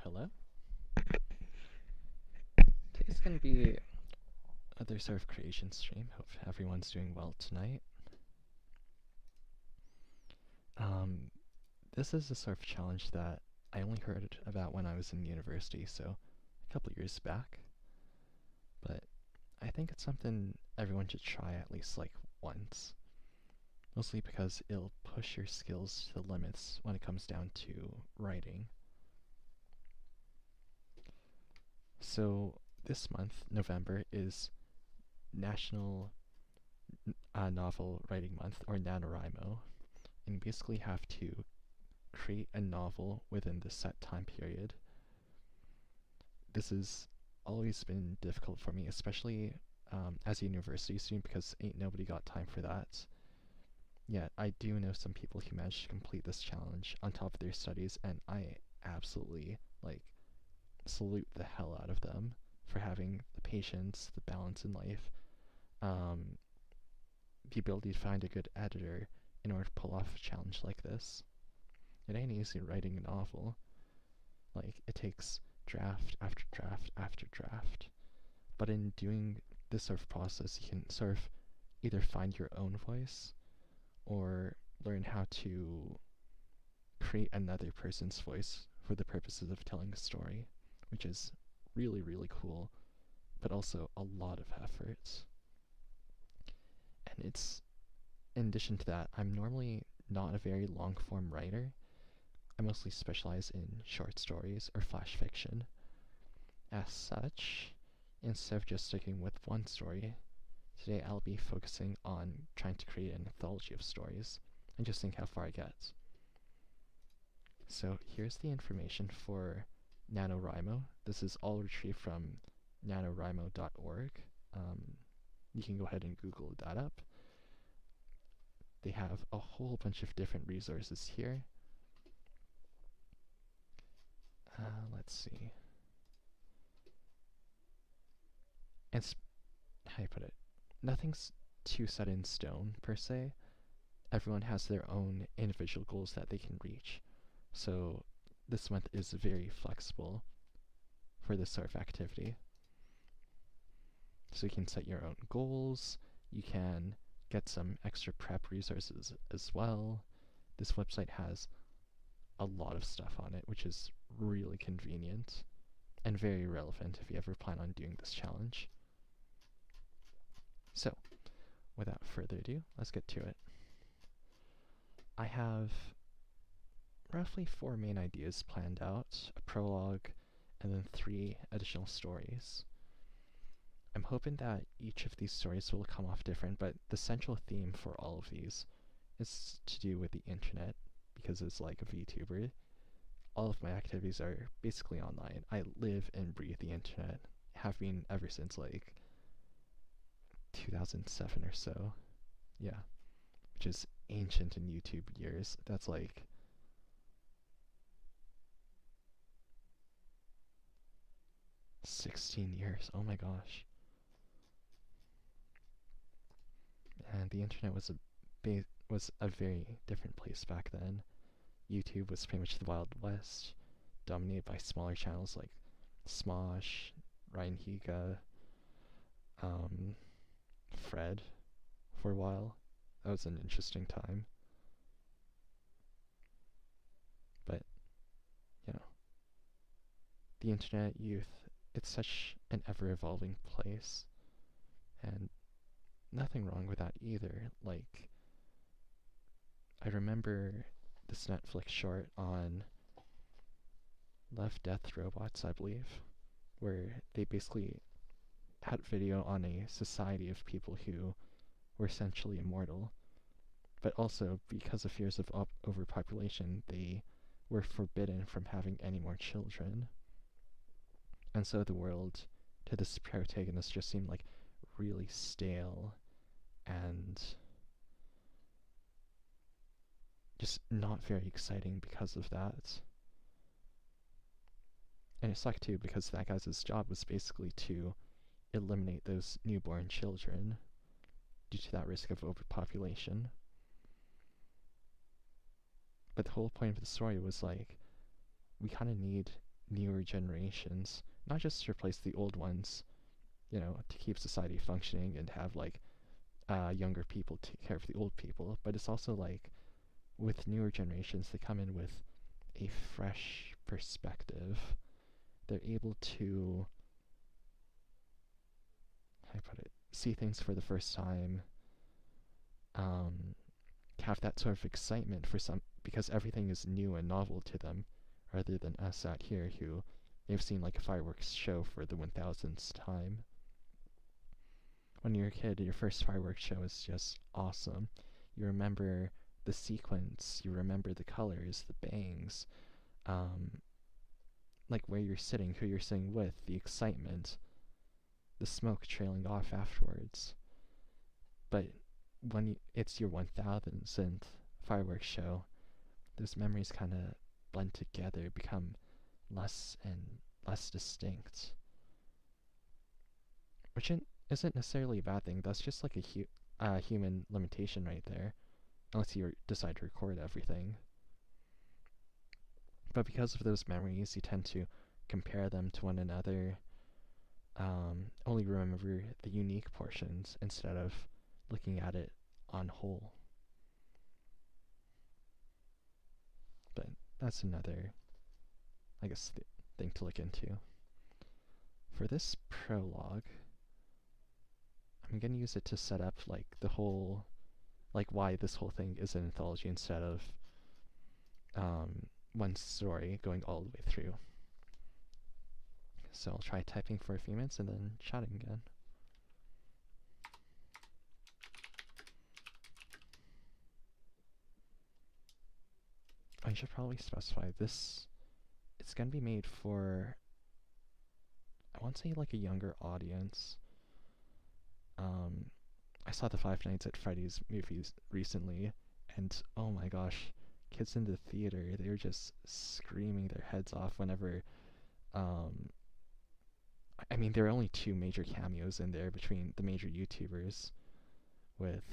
Hello. Today's gonna be another sort of creation stream. Hope everyone's doing well tonight. Um, this is a sort of challenge that I only heard about when I was in university, so a couple years back. But I think it's something everyone should try at least like once. Mostly because it'll push your skills to the limits when it comes down to writing. So this month, November, is National Novel Writing Month, or NaNoWriMo, and you basically have to create a novel within the set time period. This has always been difficult for me, especially as a university student, because ain't nobody got time for that. Yet I do know some people who managed to complete this challenge on top of their studies, and I absolutely salute the hell out of them for having the patience, the balance in life, um, the ability to find a good editor in order to pull off a challenge like this. It ain't easy writing a novel. It takes draft after draft after draft. But in doing this sort of process, you can sort of either find your own voice or learn how to create another person's voice for the purposes of telling a story, which is really, really cool, but also a lot of effort. And in addition to that, I'm normally not a very long form writer. I mostly specialize in short stories or flash fiction. As such, instead of just sticking with one story, today I'll be focusing on trying to create an anthology of stories and just think how far I get. So here's the information for NaNoWriMo. This is all retrieved from nanowrimo.org. You can go ahead and Google that up. They have a whole bunch of different resources here. Let's see. And how do you put it? Nothing's too set in stone, per se. Everyone has their own individual goals that they can reach. So this month is very flexible for this sort of activity. So you can set your own goals. You can get some extra prep resources as well. This website has a lot of stuff on it, which is really convenient and very relevant if you ever plan on doing this challenge. So, without further ado, let's get to it. I have roughly 4 main ideas planned out, a prologue, and then 3 additional stories. I'm hoping that each of these stories will come off different, but the central theme for all of these is to do with the internet, because as like a VTuber, all of my activities are basically online. I live and breathe the internet, have been ever since 2007 or so. Yeah, which is ancient in YouTube years. That's 16 years. Oh my gosh. And the internet was a very different place back then. YouTube was pretty much the Wild West, dominated by smaller channels like Smosh, Ryan Higa, Fred for a while. That was an interesting time. But, the internet, youth, it's such an ever-evolving place. And nothing wrong with that either. I remember this Netflix short on Love, Death, Robots, I believe, where they basically had video on a society of people who were essentially immortal, but also because of fears of overpopulation, they were forbidden from having any more children. And so the world to this protagonist just seemed really stale and just not very exciting because of that. And it sucked too, because that guy's job was basically to eliminate those newborn children due to that risk of overpopulation. But the whole point of the story was we kind of need newer generations, not just to replace the old ones, to keep society functioning and have like younger people take care of the old people, but it's also like with newer generations, they come in with a fresh perspective. They're able to, how do I put it, see things for the first time, um, have that sort of excitement for some, because everything is new and novel to them, rather than us out here who may have seen like a fireworks show for the 1000th time. When you're a kid, your first fireworks show is just awesome. You remember the sequence, you remember the colors, the bangs, um, like where you're sitting, who you're sitting with, the excitement, the smoke trailing off afterwards. But when it's your 1000th fireworks show, those memories kind of blend together, become less and less distinct. Which isn't necessarily a bad thing. That's just like a human limitation right there, unless you decide to record everything. But because of those memories, you tend to compare them to one another, only remember the unique portions instead of looking at it on whole. But that's another, I guess, thing to look into. For this prologue, I'm going to use it to set up like the whole, like why this whole thing is an anthology instead of one story going all the way through. So I'll try typing for a few minutes and then chatting again. I should probably specify this. It's going to be made for, I want to say like a younger audience. I saw the Five Nights at Freddy's movies recently, and oh my gosh, kids in the theater, they were just screaming their heads off whenever, I mean, there are only two major cameos in there between the major YouTubers, with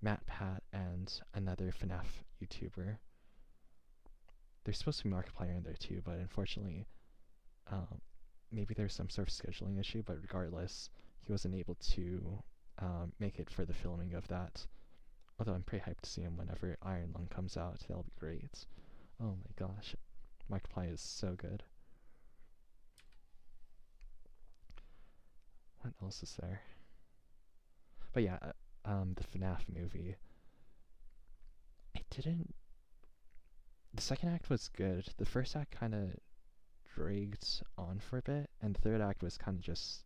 MatPat and another FNAF YouTuber. There's supposed to be Markiplier in there too, but unfortunately, maybe there's some sort of scheduling issue, but regardless, he wasn't able to make it for the filming of that. Although I'm pretty hyped to see him whenever Iron Lung comes out. That'll be great. Oh my gosh, Markiplier is so good. What else is there? But yeah, the FNAF movie. The second act was good. The first act kind of dragged on for a bit, and the third act was kind of just,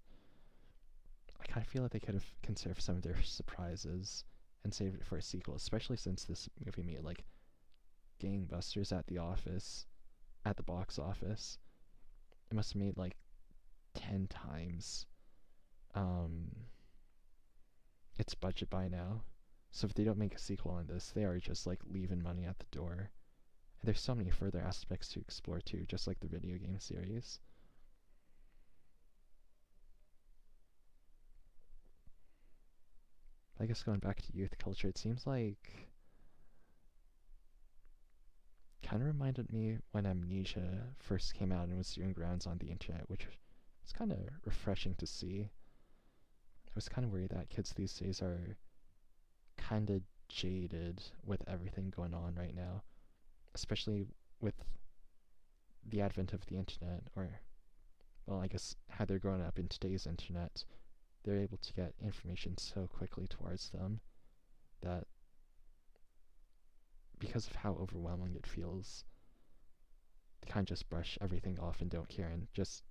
I kind of feel like they could have conserved some of their surprises and saved it for a sequel, especially since this movie made like gangbusters at the box office. It must have made like 10 times its budget by now. So if they don't make a sequel on this, they are just like leaving money at the door. And there's so many further aspects to explore too, just like the video game series. I guess going back to youth culture, it seems like kind of reminded me when Amnesia first came out and was doing rounds on the internet, which was kind of refreshing to see. I was kind of worried that kids these days are kind of jaded with everything going on right now, especially with the advent of the internet, or, well, I guess how they're growing up in today's internet. They're able to get information so quickly towards them that because of how overwhelming it feels, they kind of just brush everything off and don't care and just,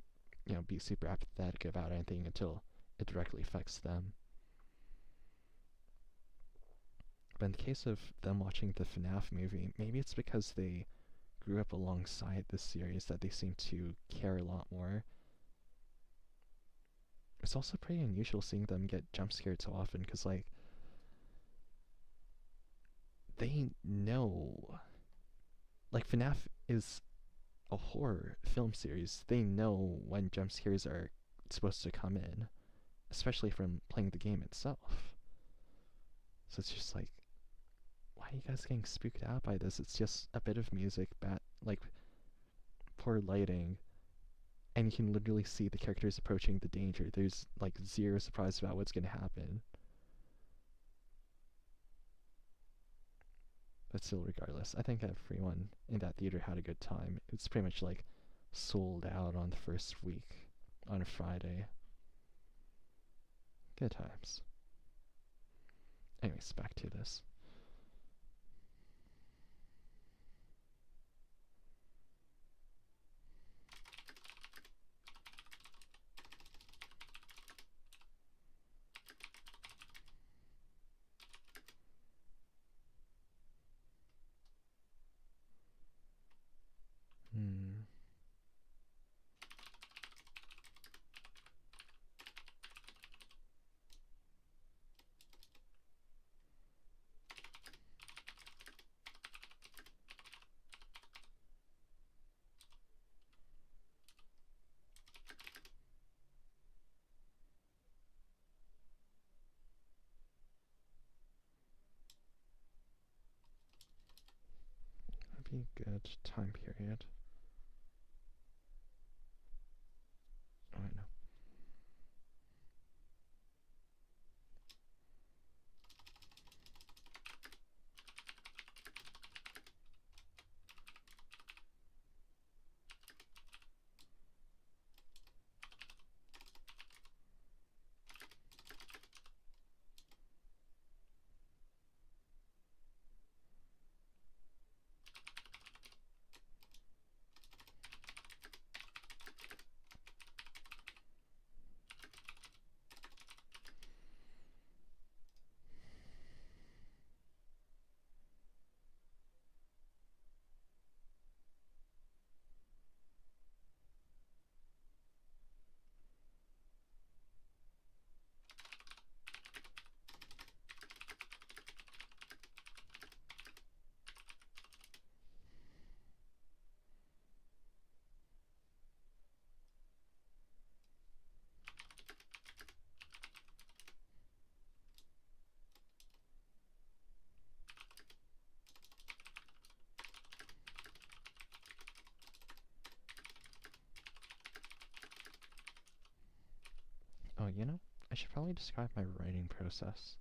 be super apathetic about anything until it directly affects them. But in the case of them watching the FNAF movie, maybe it's because they grew up alongside this series that they seem to care a lot more. It's also pretty unusual seeing them get jump scared so often, because like, they know, like, FNAF is a horror film series. They know when jump scares are supposed to come in, especially from playing the game itself. So it's just like, why are you guys getting spooked out by this? It's just a bit of music, poor lighting, and you can literally see the characters approaching the danger. There's like zero surprise about what's gonna happen. But still, regardless, I think everyone in that theater had a good time. It's pretty much like sold out on the first week on a Friday. Good times. Anyways, back to this. Hmm. That'd be a good time period. Oh, I know. Oh, I should probably describe my writing process.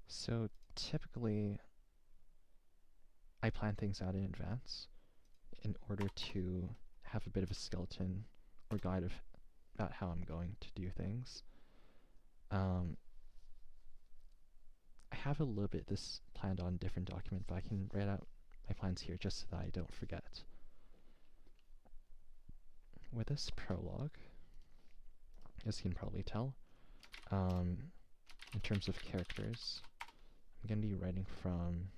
So typically, I plan things out in advance in order to have a bit of a skeleton or guide about how I'm going to do things. I have a little bit this planned on a different document, but I can write out my plans here just so that I don't forget. With this prologue, as you can probably tell, in terms of characters, I'm going to be writing from,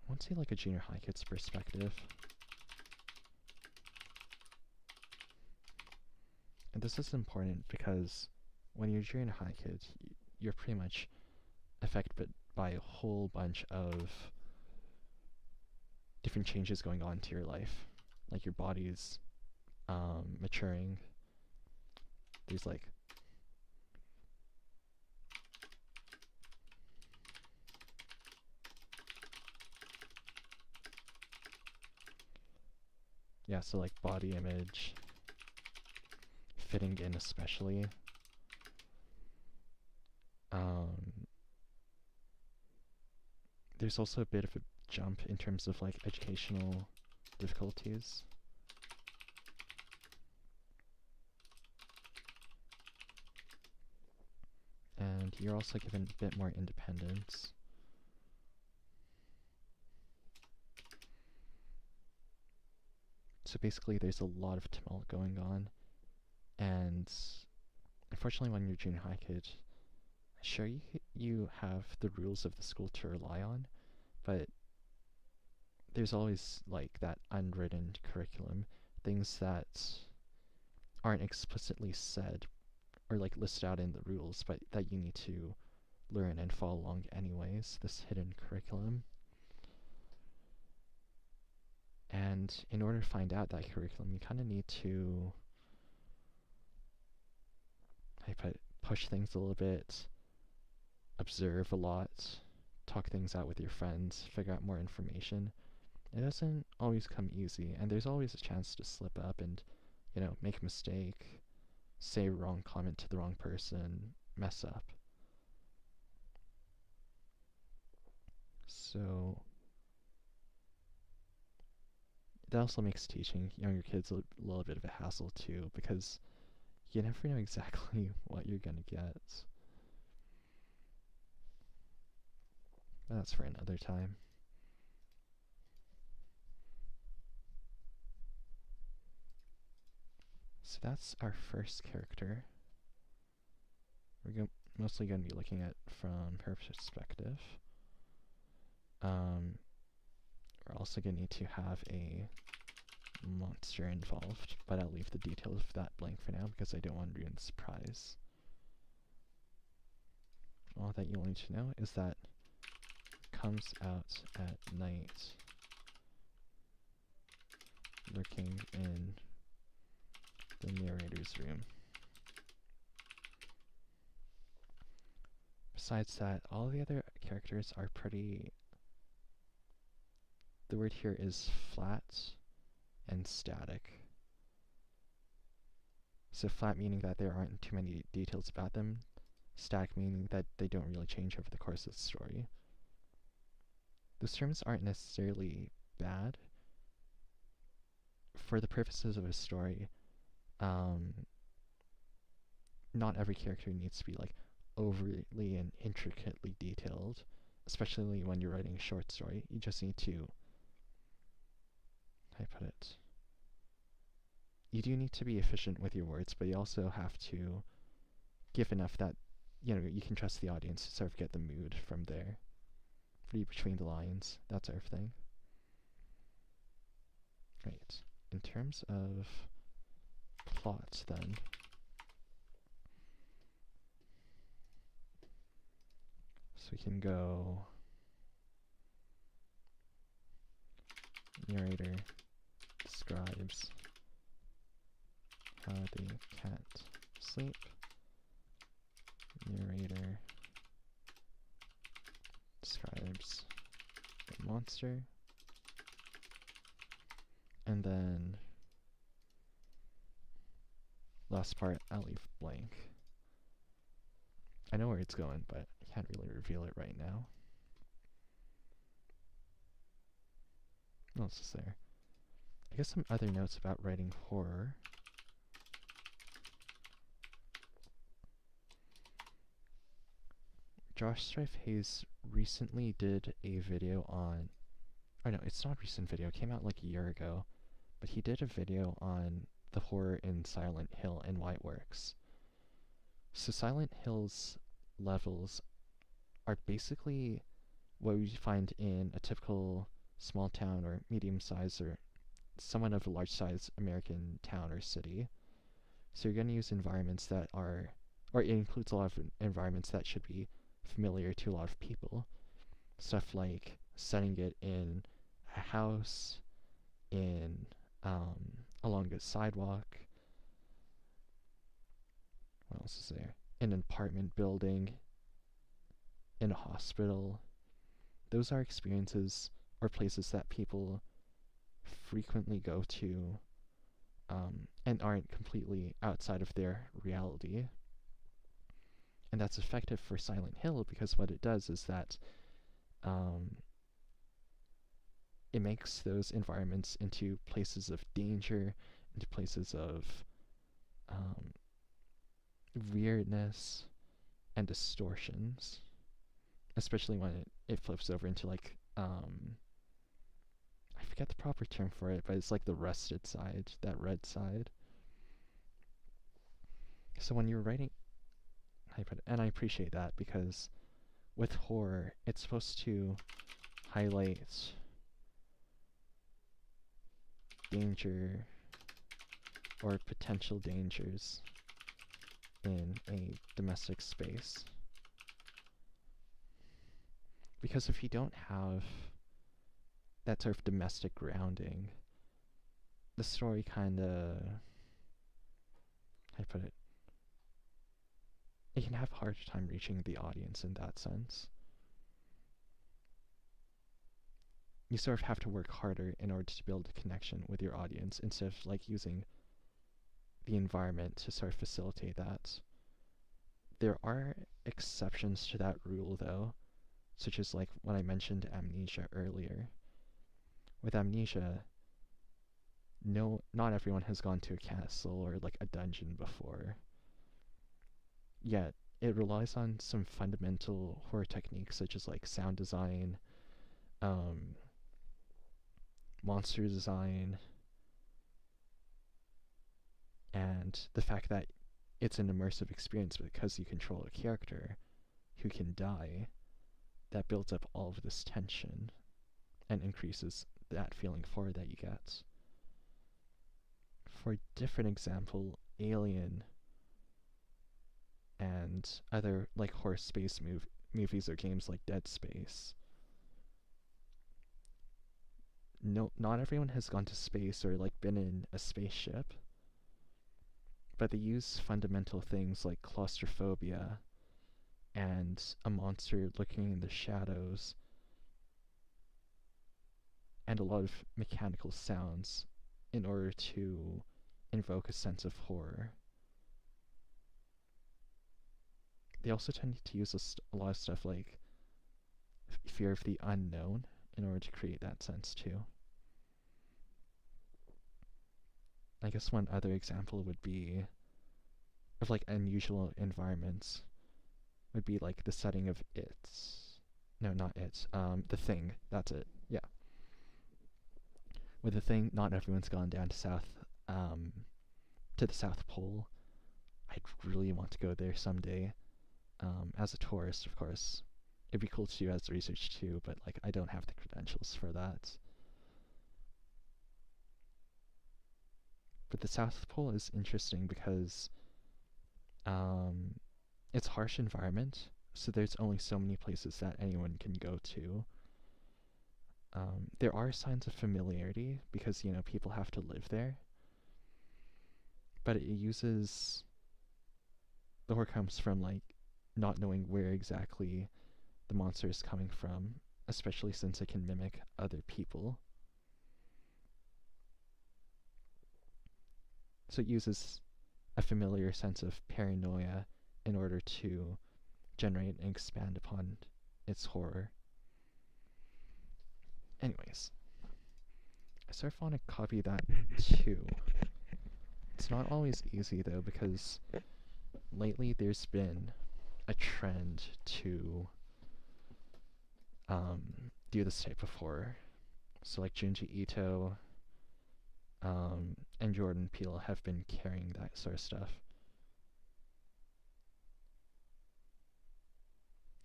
I want to say like a junior high kid's perspective. And this is important because when you're a junior high kid, you're pretty much affected by a whole bunch of different changes going on to your life. Like your body's maturing. There's like so like body image, fitting in especially. There's also a bit of a jump in terms of like educational difficulties. And you're also given a bit more independence. So basically there's a lot of tumult going on, and unfortunately when you're a junior high kid, sure you have the rules of the school to rely on, but there's always like that unwritten curriculum, things that aren't explicitly said or like listed out in the rules, but that you need to learn and follow along anyways, this hidden curriculum. And in order to find out that curriculum, you kind of need to push things a little bit, observe a lot, talk things out with your friends, figure out more information. It doesn't always come easy, and there's always a chance to slip up and, make a mistake, say a wrong comment to the wrong person, mess up. So that also makes teaching younger kids a little bit of a hassle too, because you never know exactly what you're gonna get. But that's for another time. So that's our first character. We're mostly going to be looking at from her perspective. We're also going to need to have a monster involved, but I'll leave the details of that blank for now because I don't want to ruin the surprise. All that you'll need to know is that it comes out at night, lurking in the narrator's room. Besides that, all the other characters are pretty... The word here is flat and static. So flat meaning that there aren't too many details about them, static meaning that they don't really change over the course of the story. Those terms aren't necessarily bad. For the purposes of a story, not every character needs to be like overly and intricately detailed, especially when you're writing a short story. You just need to, how do I put it? You do need to be efficient with your words, but you also have to give enough that, you can trust the audience to sort of get the mood from there. Read between the lines, that sort of thing. Right. In terms of plot, then, so we can go narrator describes how the cat sleep. Narrator describes the monster. And then last part I'll leave blank. I know where it's going, but I can't really reveal it right now. What else is there? I guess some other notes about writing horror. Josh Strife Hayes recently did a video on... Oh no, it's not a recent video, it came out like a year ago. But he did a video on the horror in Silent Hill and why it works. So Silent Hill's levels are basically what we find in a typical small town or medium-sized or somewhat of a large-sized American town or city. So you're going to use environments that are, or it includes a lot of environments that should be familiar to a lot of people. Stuff like setting it in a house, along a sidewalk. What else is there? In an apartment building, in a hospital. Those are experiences or places that people frequently go to, and aren't completely outside of their reality. And that's effective for Silent Hill because what it does is that it makes those environments into places of danger, into places of weirdness and distortions, especially when it flips over into like, I forget the proper term for it, but it's like the rusted side, that red side. So when you're writing, and I appreciate that because with horror, it's supposed to highlight danger or potential dangers in a domestic space. Because if you don't have that sort of domestic grounding, the story kinda, how do I put it? It can have a harder time reaching the audience in that sense. you sort of have to work harder in order to build a connection with your audience instead of like using the environment to sort of facilitate that. There are exceptions to that rule though, such as like when I mentioned Amnesia earlier. With Amnesia, not everyone has gone to a castle or like a dungeon before. Yet it relies on some fundamental horror techniques such as like sound design, monster design, and the fact that it's an immersive experience because you control a character who can die. That builds up all of this tension and increases that feeling of horror that you get. For a different example, Alien and other like horror space movies or games like Dead Space. No, not everyone has gone to space or like been in a spaceship, but they use fundamental things like claustrophobia and a monster looking in the shadows and a lot of mechanical sounds in order to invoke a sense of horror. They also tend to use a lot of stuff like fear of the unknown in order to create that sense too. I guess one other example would be of like unusual environments would be like the setting of The Thing. That's it. Yeah. With The Thing, not everyone's gone down to the South Pole. I'd really want to go there someday. As a tourist, of course. It'd be cool to do as research too, but like I don't have the credentials for that. But the South Pole is interesting because it's a harsh environment, so there's only so many places that anyone can go to. There are signs of familiarity because, people have to live there. But the horror comes from like not knowing where exactly the monster is coming from, especially since it can mimic other people. So it uses a familiar sense of paranoia in order to generate and expand upon its horror. Anyways, I sort of want to copy that too. It's not always easy though, because lately there's been a trend to do this type of horror. So like Junji Ito and Jordan Peele have been carrying that sort of stuff.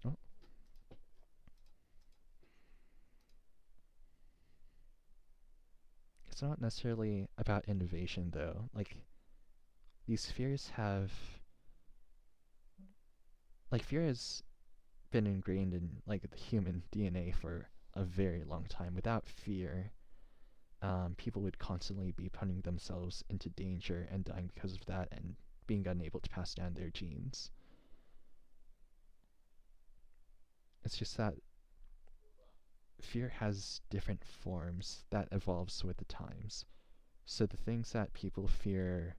Oh. It's not necessarily about innovation though. Like these fears have fear has been ingrained in like the human DNA for a very long time. Without fear, people would constantly be putting themselves into danger and dying because of that and being unable to pass down their genes. It's just that fear has different forms that evolves with the times. So the things that people fear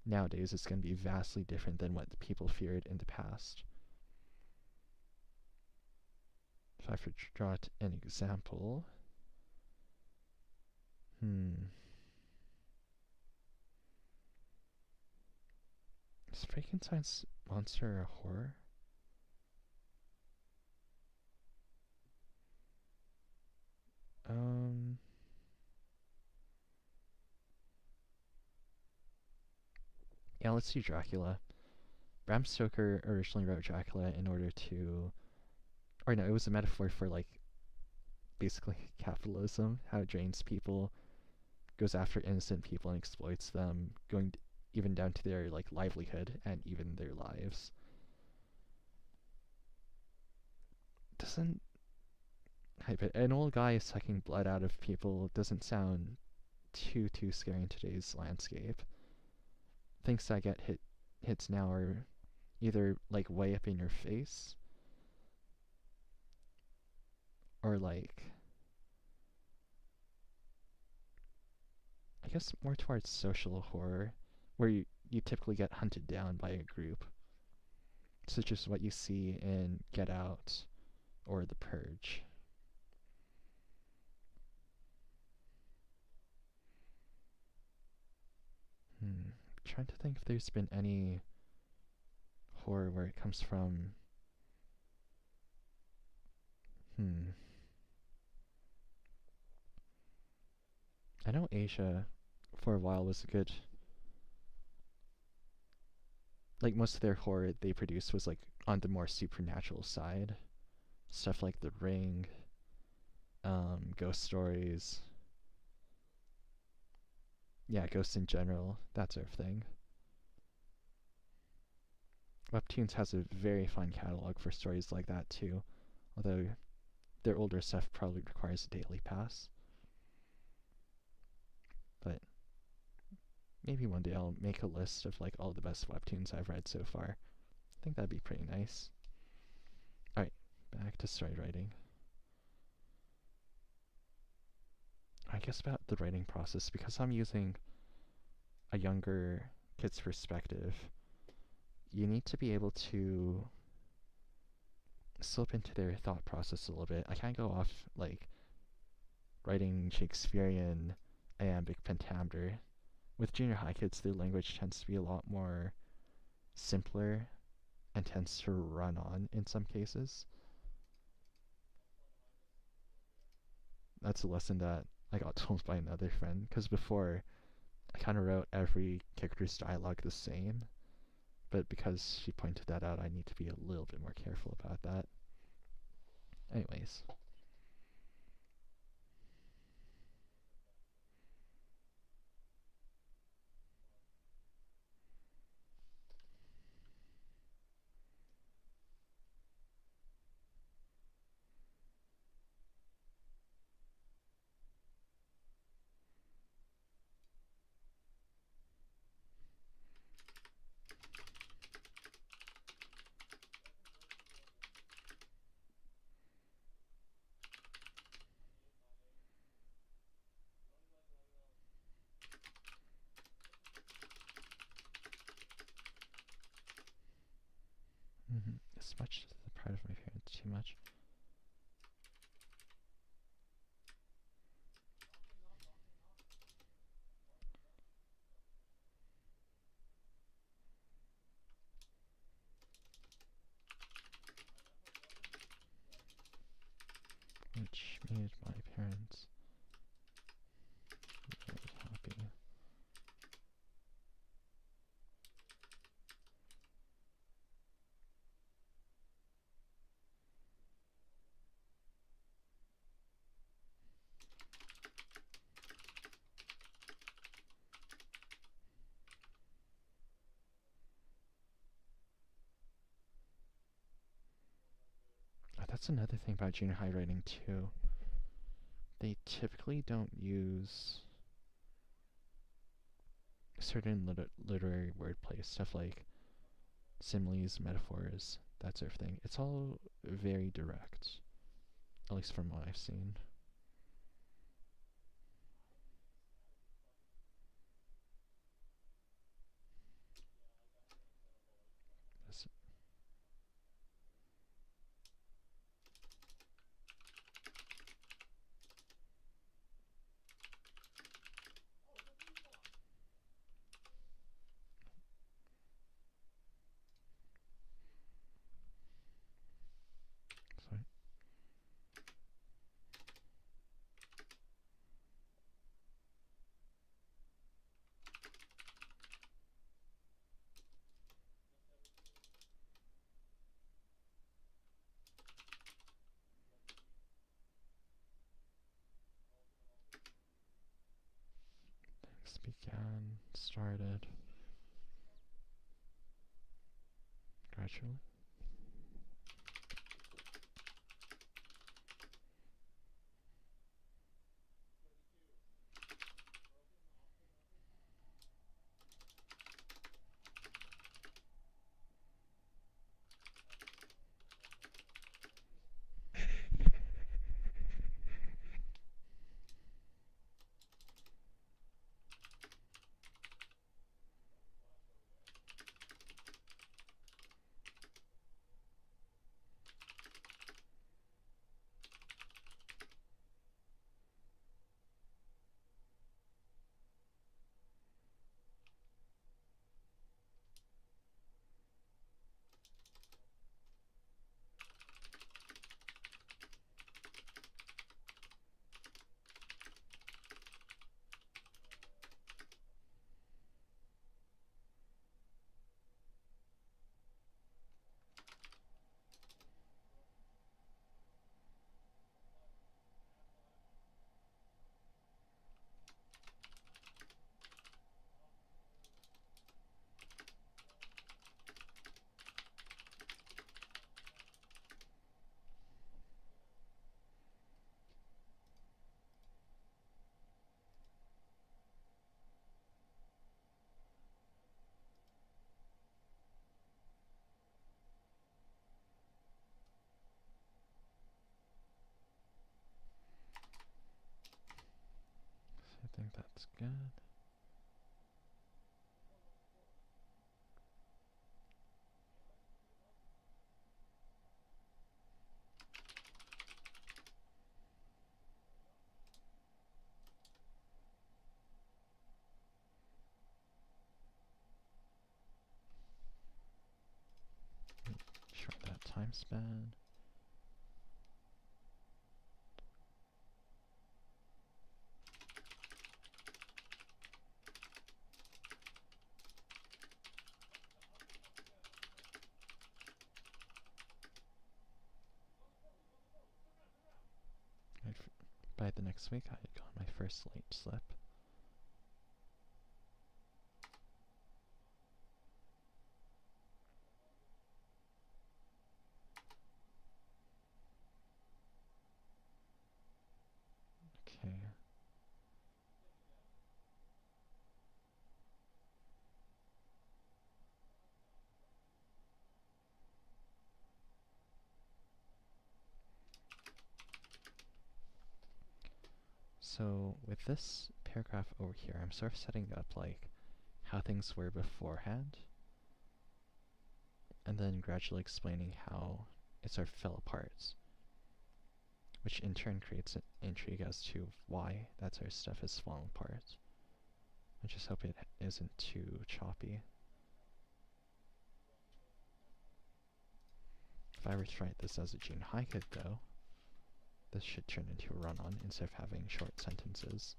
nowadays is going to be vastly different than what people feared in the past. If I could draw an example. Is Frankenstein's monster a horror? Yeah, let's do Dracula. Bram Stoker originally wrote Dracula in order to... Or no, it was a metaphor for, like, basically capitalism, how it drains people, goes after innocent people and exploits them, going even down to their, like, livelihood and even their lives. An old guy sucking blood out of people doesn't sound too scary in today's landscape. Things that get hits now are either like way up in your face or like I guess more towards social horror, where you typically get hunted down by a group, such as what you see in Get Out or The Purge. Trying to think if there's been any horror where it comes from. I know Asia for a while was a good, like most of their horror they produced was like on the more supernatural side. Stuff like The Ring, ghost stories. Yeah, ghosts in general, that sort of thing. Webtoons has a very fine catalog for stories like that too, although their older stuff probably requires a daily pass. But maybe one day I'll make a list of like all the best webtoons I've read so far. I think that'd be pretty nice. Alright, back to story writing. I guess about the writing process, because I'm using a younger kid's perspective, you need to be able to slip into their thought process a little bit. I can't go off like writing Shakespearean iambic pentameter. With junior high kids, their language tends to be a lot more simpler and tends to run on in some cases. That's a lesson that I got told by another friend, because before I kind of wrote every character's dialogue the same, but because she pointed that out, I need to be a little bit more careful about that. Anyways. As much as the pride of my parents, too much. Which made my parents very happy. That's another thing about junior high writing too. They typically don't use certain literary wordplay, stuff like similes, metaphors, that sort of thing. It's all very direct, at least from what I've seen. Sorry. Things began, started gradually. That's good. Shorten that time span. By the next week, I had gotten my first late slip. Okay. So with this paragraph over here, I'm sort of setting up like how things were beforehand, and then gradually explaining how it sort of fell apart, which in turn creates an intrigue as to why that sort of stuff is falling apart. I just hope it isn't too choppy. If I were to write this as a junior high kid, though, this should turn into a run-on instead of having short sentences.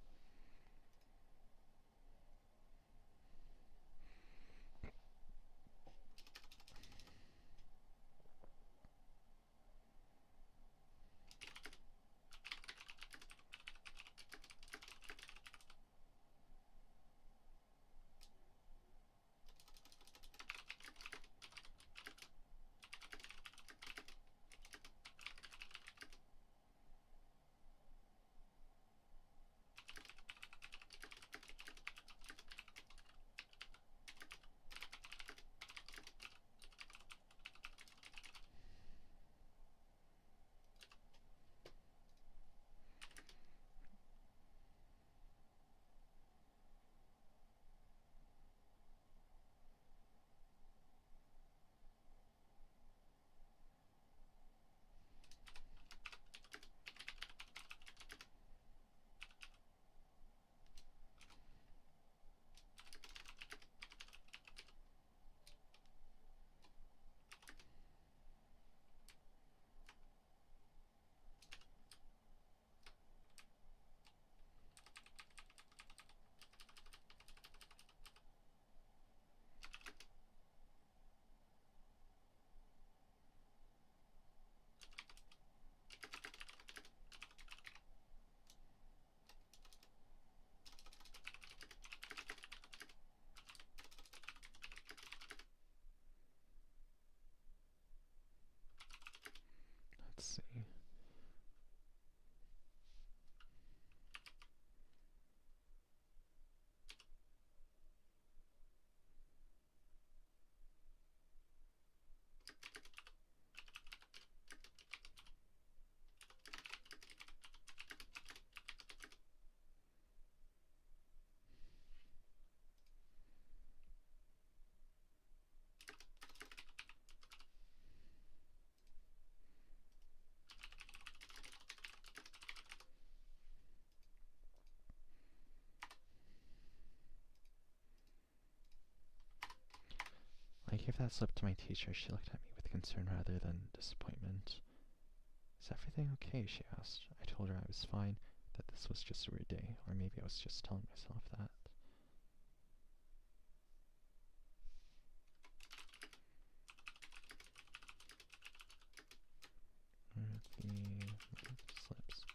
Let's see. I gave that slip to my teacher. She looked at me with concern rather than disappointment. Is everything okay? She asked. I told her I was fine, that this was just a weird day, or maybe I was just telling myself that. The slips.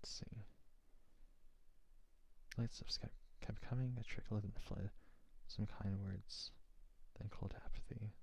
Let's see. Light stuffs kept coming, a trickle then fled. Some kind words, then cold apathy.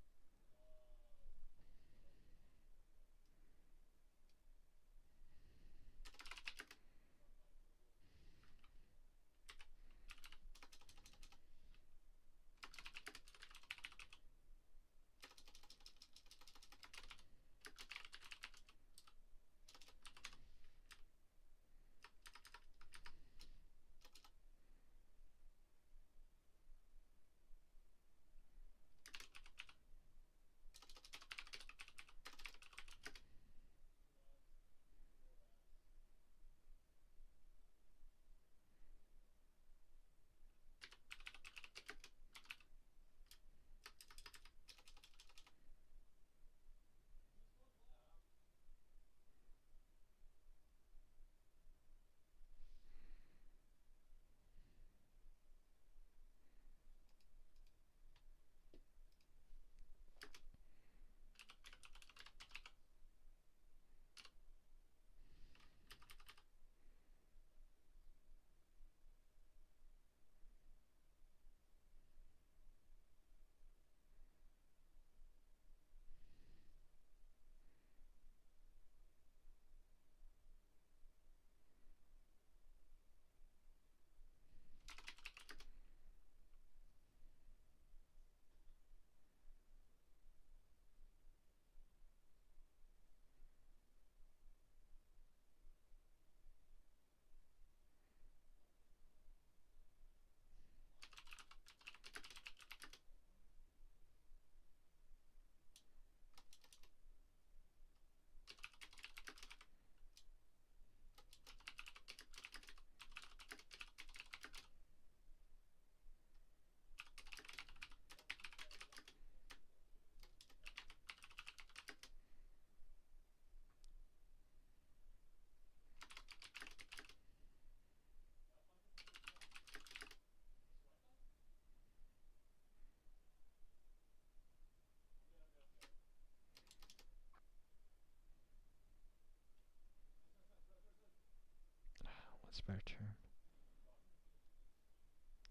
What's a better term?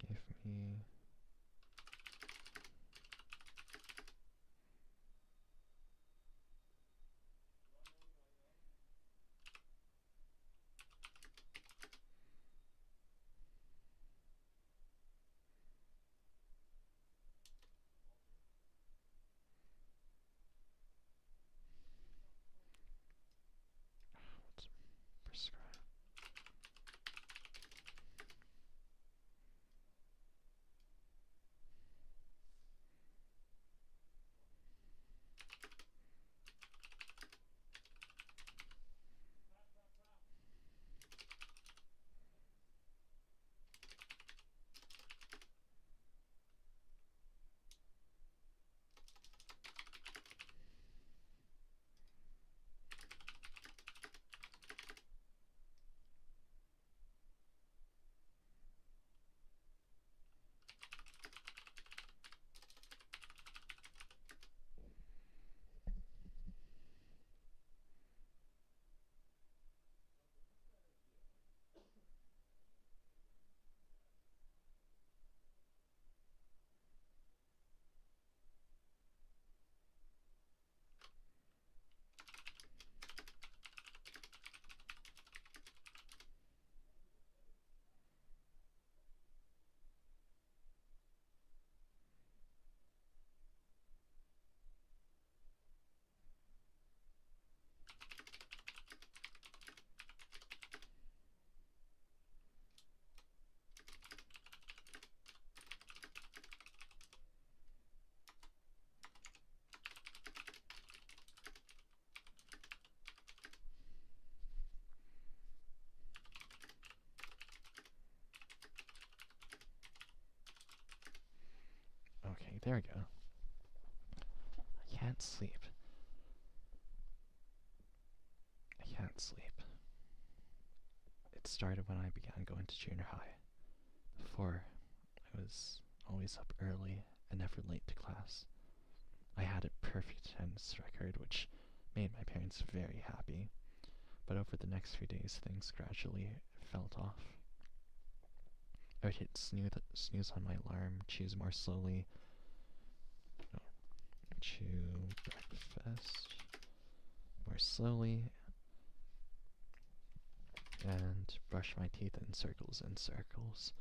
Give me... what's prescribe? Okay, there we go. I can't sleep. I can't sleep. It started when I began going to junior high. Before, I was always up early and never late to class. I had a perfect attendance record, which made my parents very happy. But over the next few days, things gradually felt off. I would hit snooze on my alarm, choose more slowly, chew breakfast more slowly, and brush my teeth in circles and circles.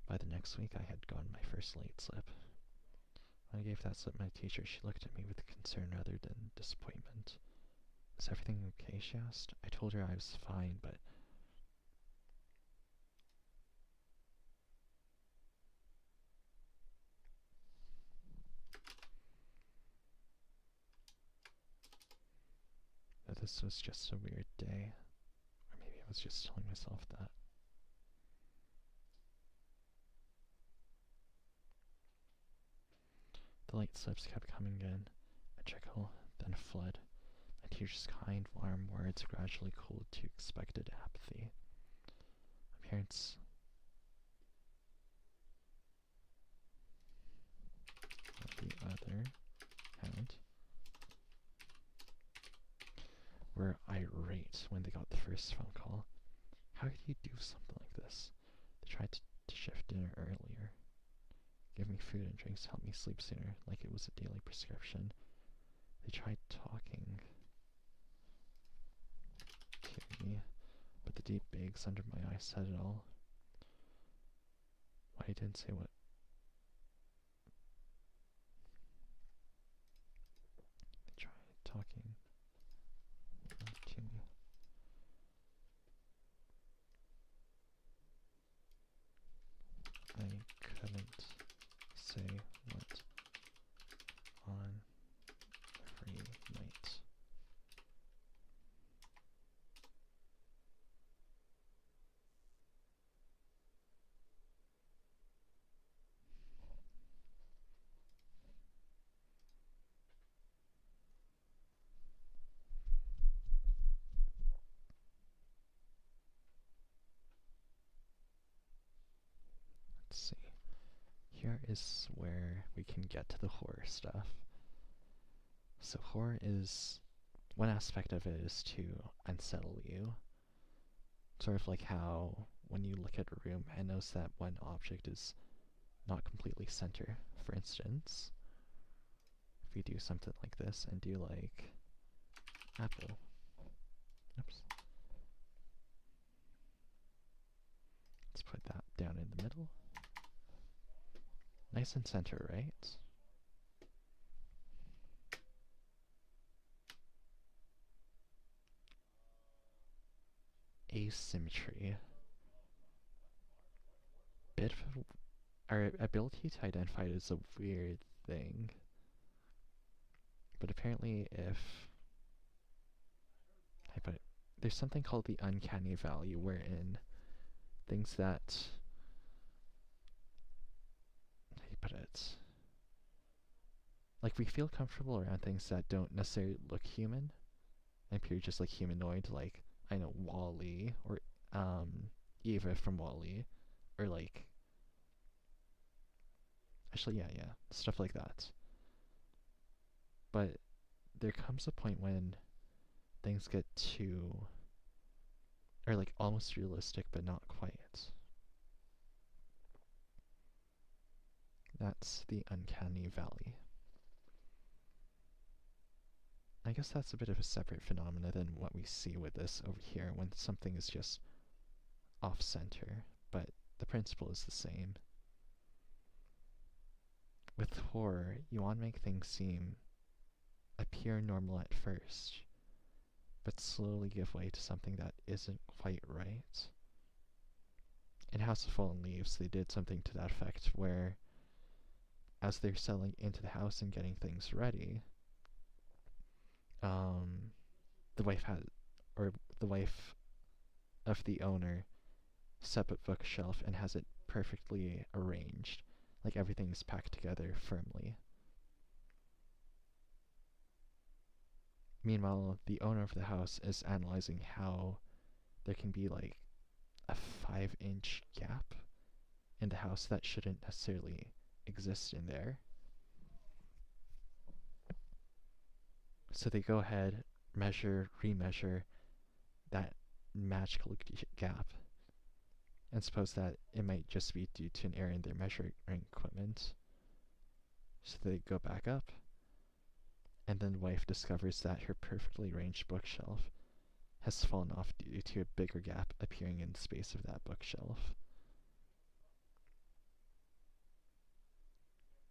By the next week, I had gotten my first late slip. When I gave that slip to my teacher, she looked at me with concern rather than disappointment. "Is everything okay?" she asked. I told her I was fine, but that this was just a weird day. Or maybe I was just telling myself that. The late slips kept coming in, a trickle, then a flood. My teacher's kind, warm words gradually cooled to expected apathy. My parents... on the other hand, were irate when they got the first phone call. How could you do something like this? They tried to shift dinner earlier, give me food and drinks to help me sleep sooner, like it was a daily prescription. They tried talking to me, but the deep bags under my eyes said it all. Why I didn't say what? They tried talking to me. I couldn't say what on every night. Let's see. Here is where we can get to the horror stuff. So horror is, one aspect of it is to unsettle you. Sort of like how when you look at a room and notice that one object is not completely center. For instance, if we do something like this and do like apple. Oops. Let's put that down in the middle. Nice and center, right? Asymmetry. Our ability to identify it is a weird thing. But apparently there's something called the uncanny valley, wherein things that, how do you put it? Like, we feel comfortable around things that don't necessarily look human, and appear just like humanoid, like, I know, Wall-E, or Eva from Wall-E, or like, actually, yeah, stuff like that. But there comes a point when things get too, or like almost realistic, but not quite. That's the uncanny valley. I guess that's a bit of a separate phenomena than what we see with this over here when something is just off-center, but the principle is the same. With horror, you want to make things appear normal at first, but slowly give way to something that isn't quite right. In House of Fallen Leaves, they did something to that effect where, as they're settling into the house and getting things ready, the wife of the owner set up a bookshelf and has it perfectly arranged, like everything's packed together firmly. Meanwhile, the owner of the house is analyzing how there can be like a 5-inch gap in the house that shouldn't necessarily exist in there. So they go ahead, measure, remeasure, that magical gap, and suppose that it might just be due to an error in their measuring equipment. So they go back up, and then the wife discovers that her perfectly arranged bookshelf has fallen off due to a bigger gap appearing in the space of that bookshelf.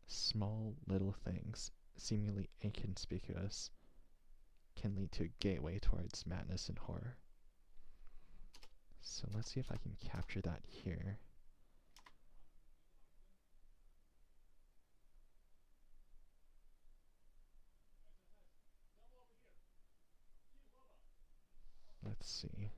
Small little things, seemingly inconspicuous, can lead to a gateway towards madness and horror. So let's see if I can capture that here. Let's see.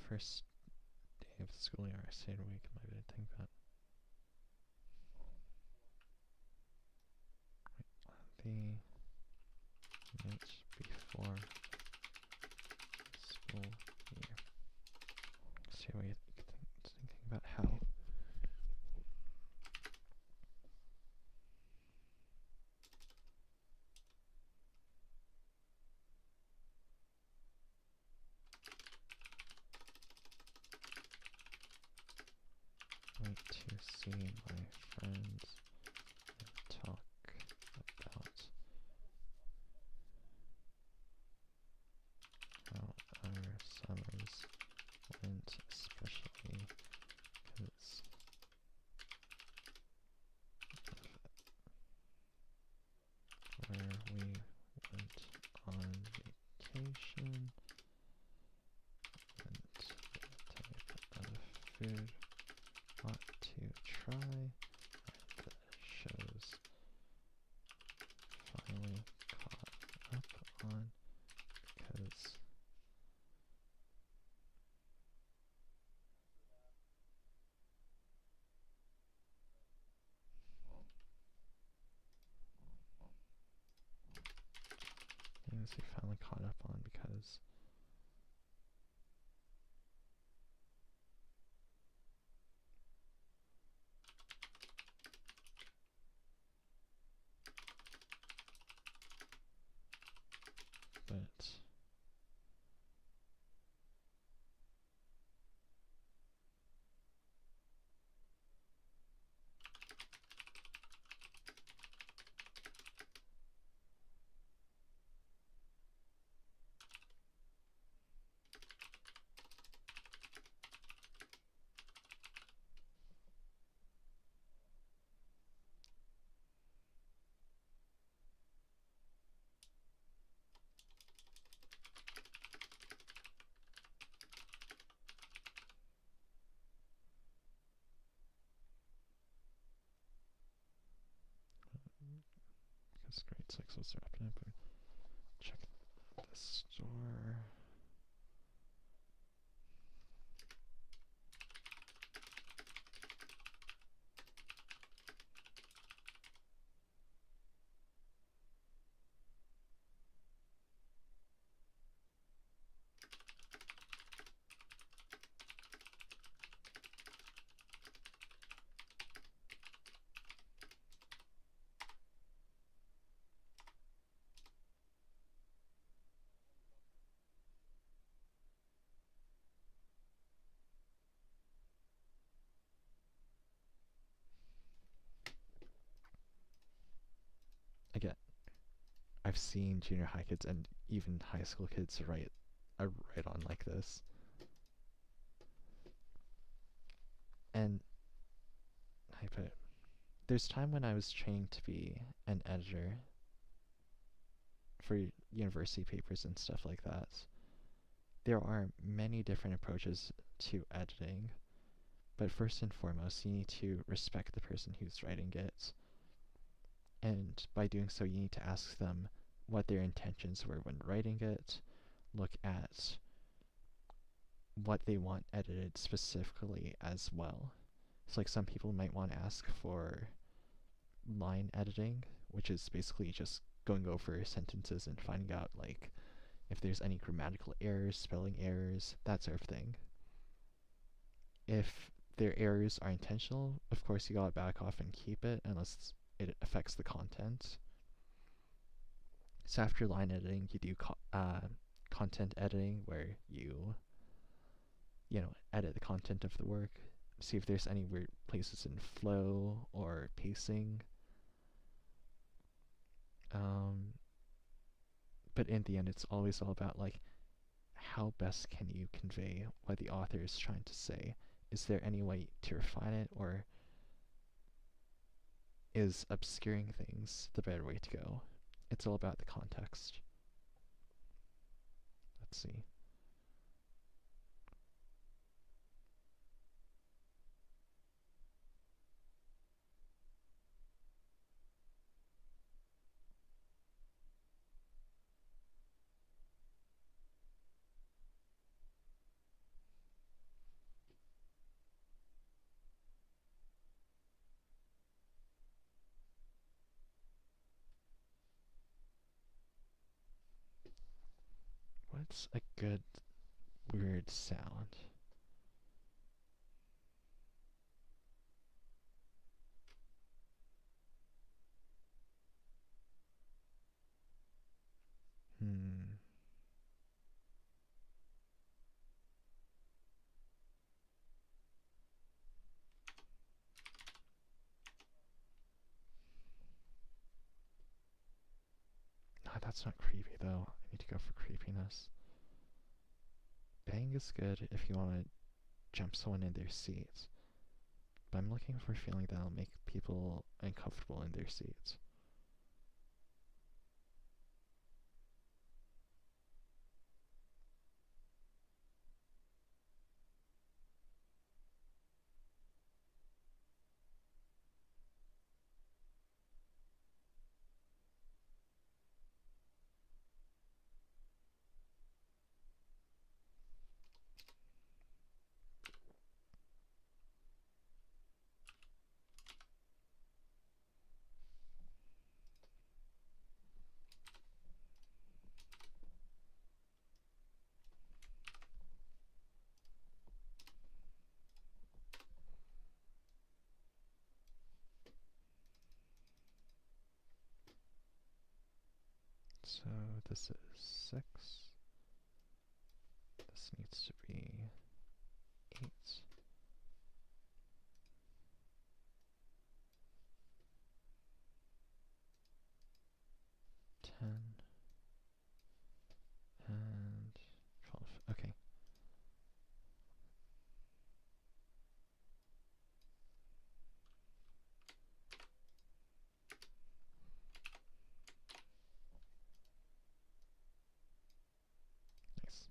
First day of the school year, I stayed awake and I didn't think that. The night before school year. Stay awake thinking about how. Wait to see my friends and talk about how our summers went, especially because of where we went on vacation and the type of food want to try, and the shows finally caught up on because things we finally caught up on because but because grade 6 was wrapping up. Check the store. Again, I've seen junior high kids and even high school kids write a write-on like this. And I put it, there's time when I was training to be an editor for university papers and stuff like that. There are many different approaches to editing, but first and foremost, you need to respect the person who's writing it. And by doing so, you need to ask them what their intentions were when writing it, look at what they want edited specifically as well. So like some people might want to ask for line editing, which is basically just going over sentences and finding out like if there's any grammatical errors, spelling errors, that sort of thing. If their errors are intentional, of course you gotta back off and keep it unless it affects the content. So after line editing, you do content editing, where you edit the content of the work, see if there's any weird places in flow or pacing. But in the end, it's always all about like how best can you convey what the author is trying to say. Is there any way to refine it, or is obscuring things the better way to go? It's all about the context. Let's see. What's a good weird sound? Oh, that's not creepy though. I need to go for creepiness. Bang is good if you want to jump someone in their seats. But I'm looking for a feeling that'll make people uncomfortable in their seats. So this is 6. This needs to be 8. 10. And 12. Okay. Nice.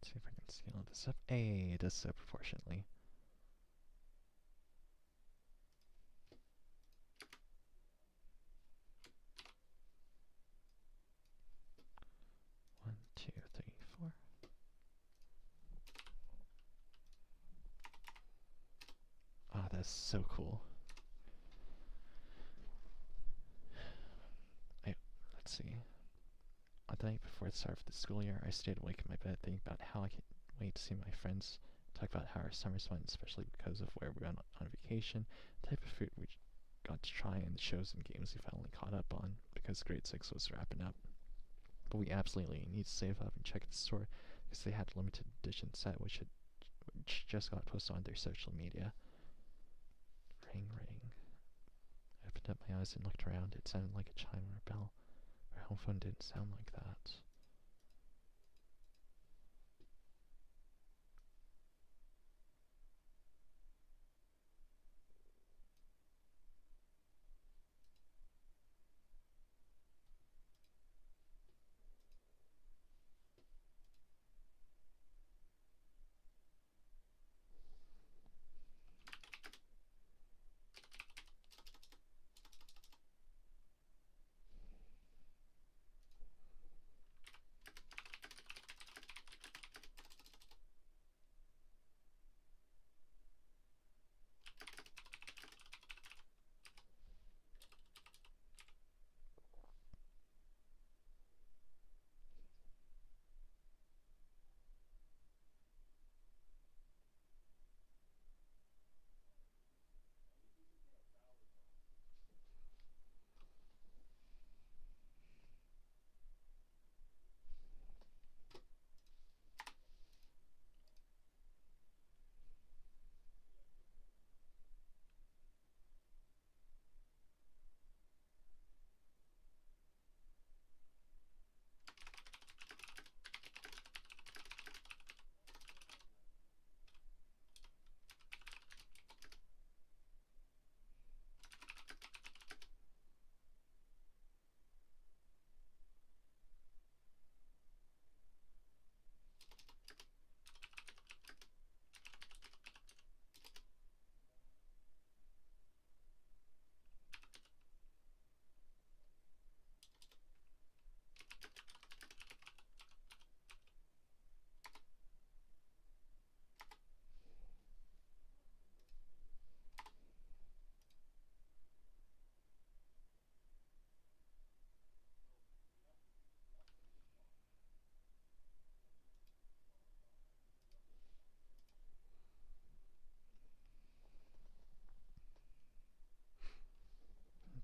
see if I can scale this up. Hey, it does so proportionately. One, two, three, four. Ah, that's so cool. Let's see. On the night before the start of the school year, I stayed awake in my bed thinking about how I could wait to see my friends, talk about how our summers went, especially because of where we went on vacation, the type of food we got to try, and the shows and games we finally caught up on because grade 6 was wrapping up. But we absolutely need to save up and check the store because they had a limited edition set which just got posted on their social media. Ring, ring. I opened up my eyes and looked around. It sounded like a chime or a bell. Our home phone didn't sound like that.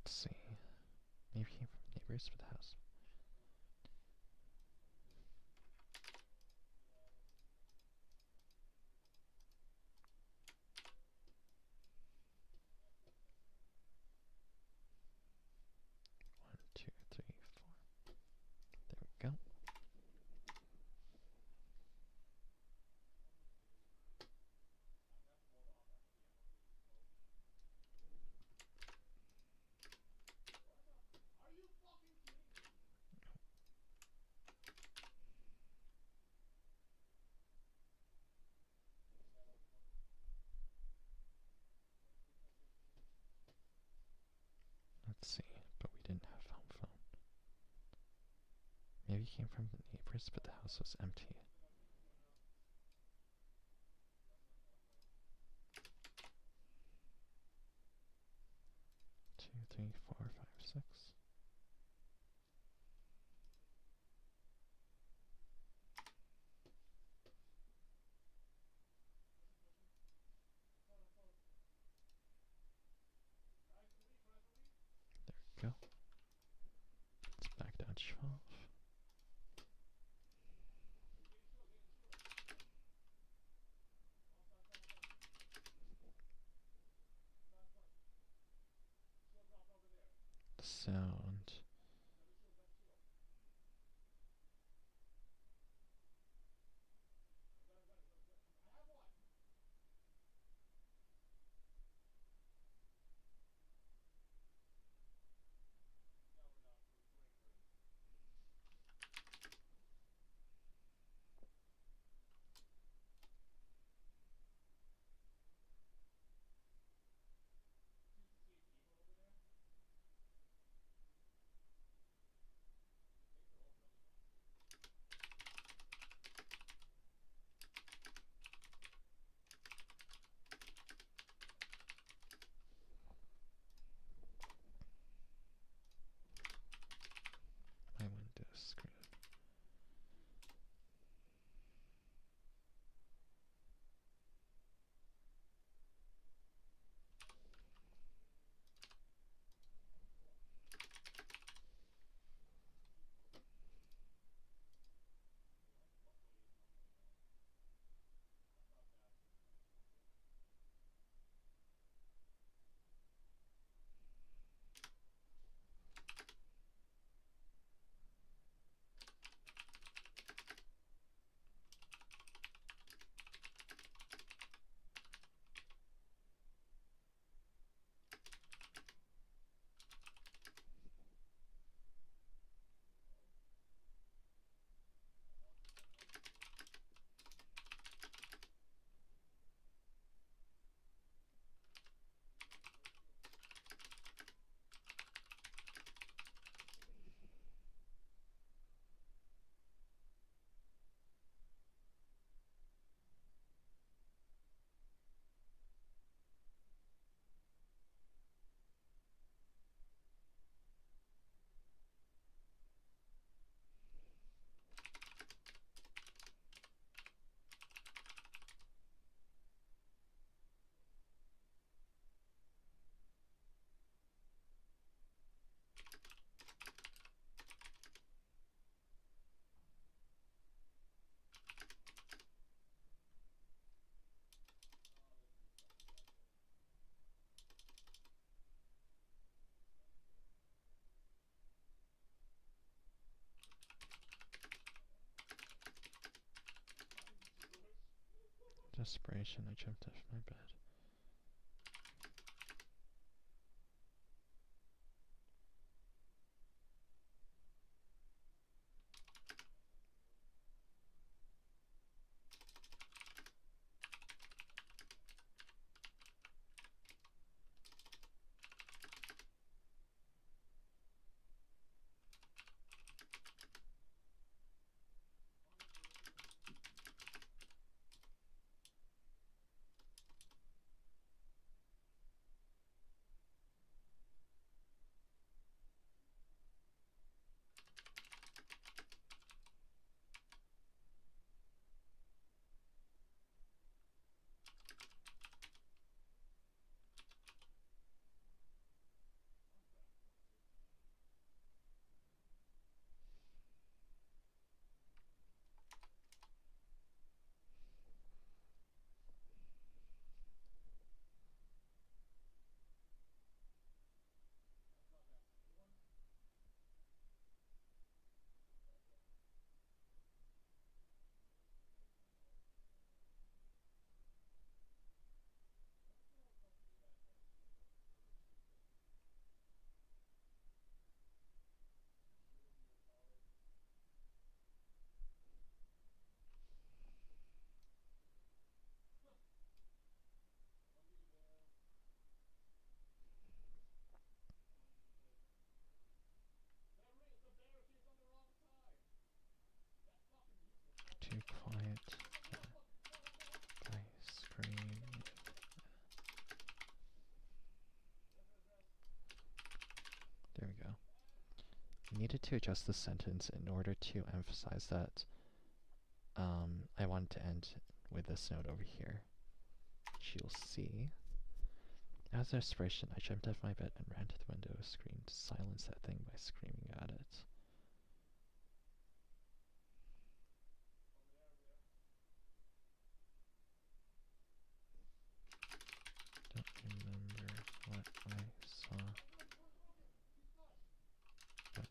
Let's see. Maybe he came from neighbors with the house. One, two, three, four. There we go. Let's see, but we didn't have home phone. Maybe he came from the neighbors, but the house was empty. Two, three, four, five, six. There we go. Let's back down to 12. Sound. desperation, I jumped off my bed. Too quiet. I scream. There we go. I needed to adjust the sentence in order to emphasize that I wanted to end with this note over here, which you'll see. As desperation, I jumped off my bed and ran to the window screen to silence that thing by screaming at it. Don't remember what I saw. But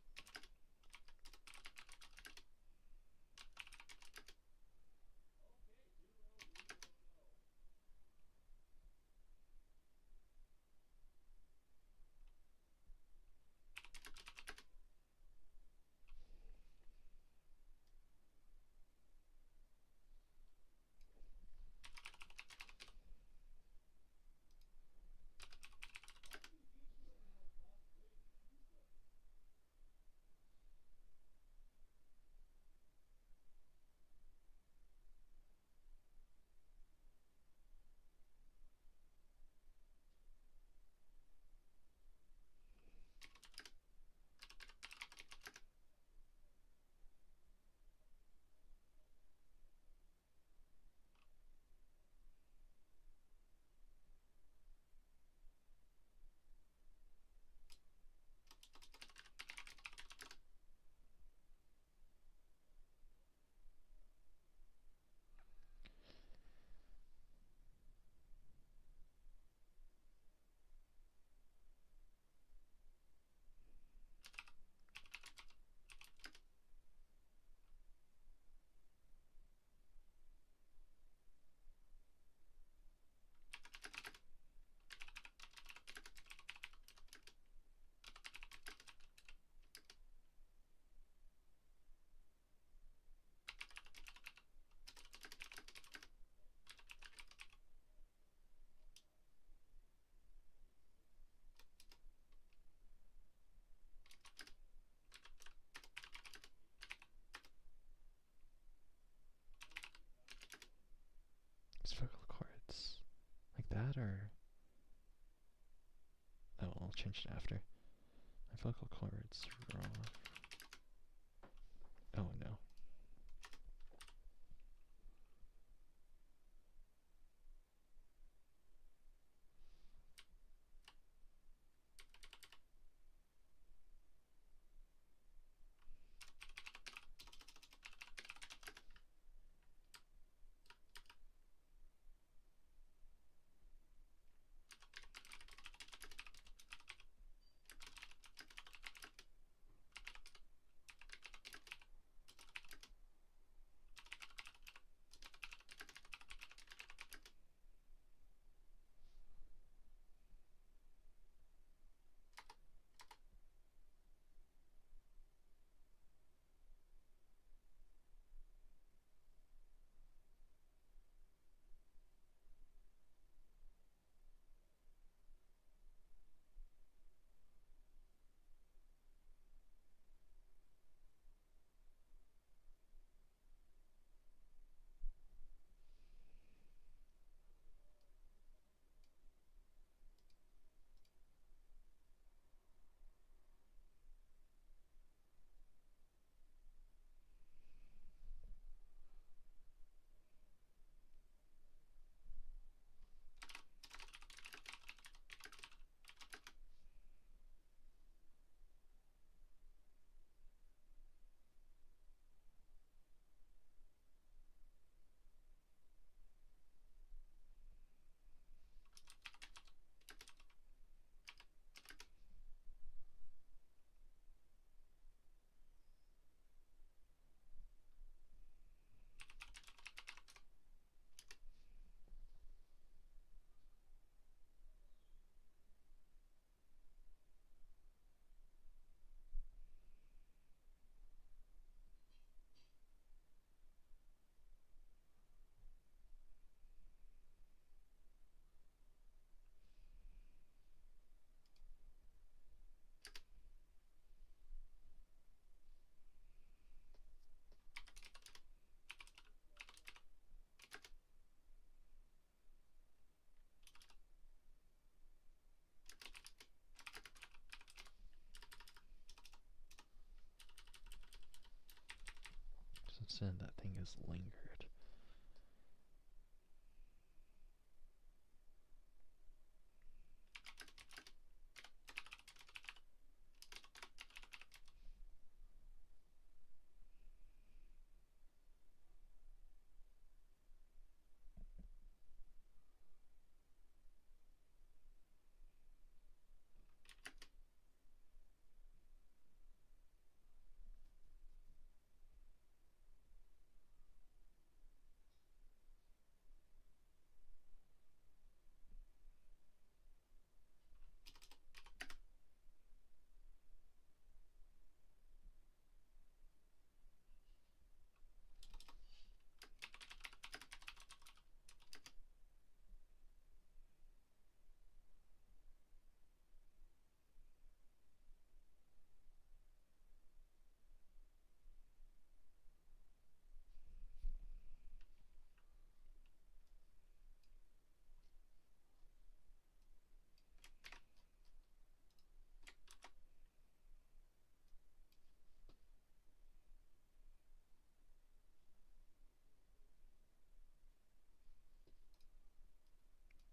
it's vocal cords. Like that, or... Oh, I'll change it after. My vocal cords raw. Oh no. So that thing has lingered.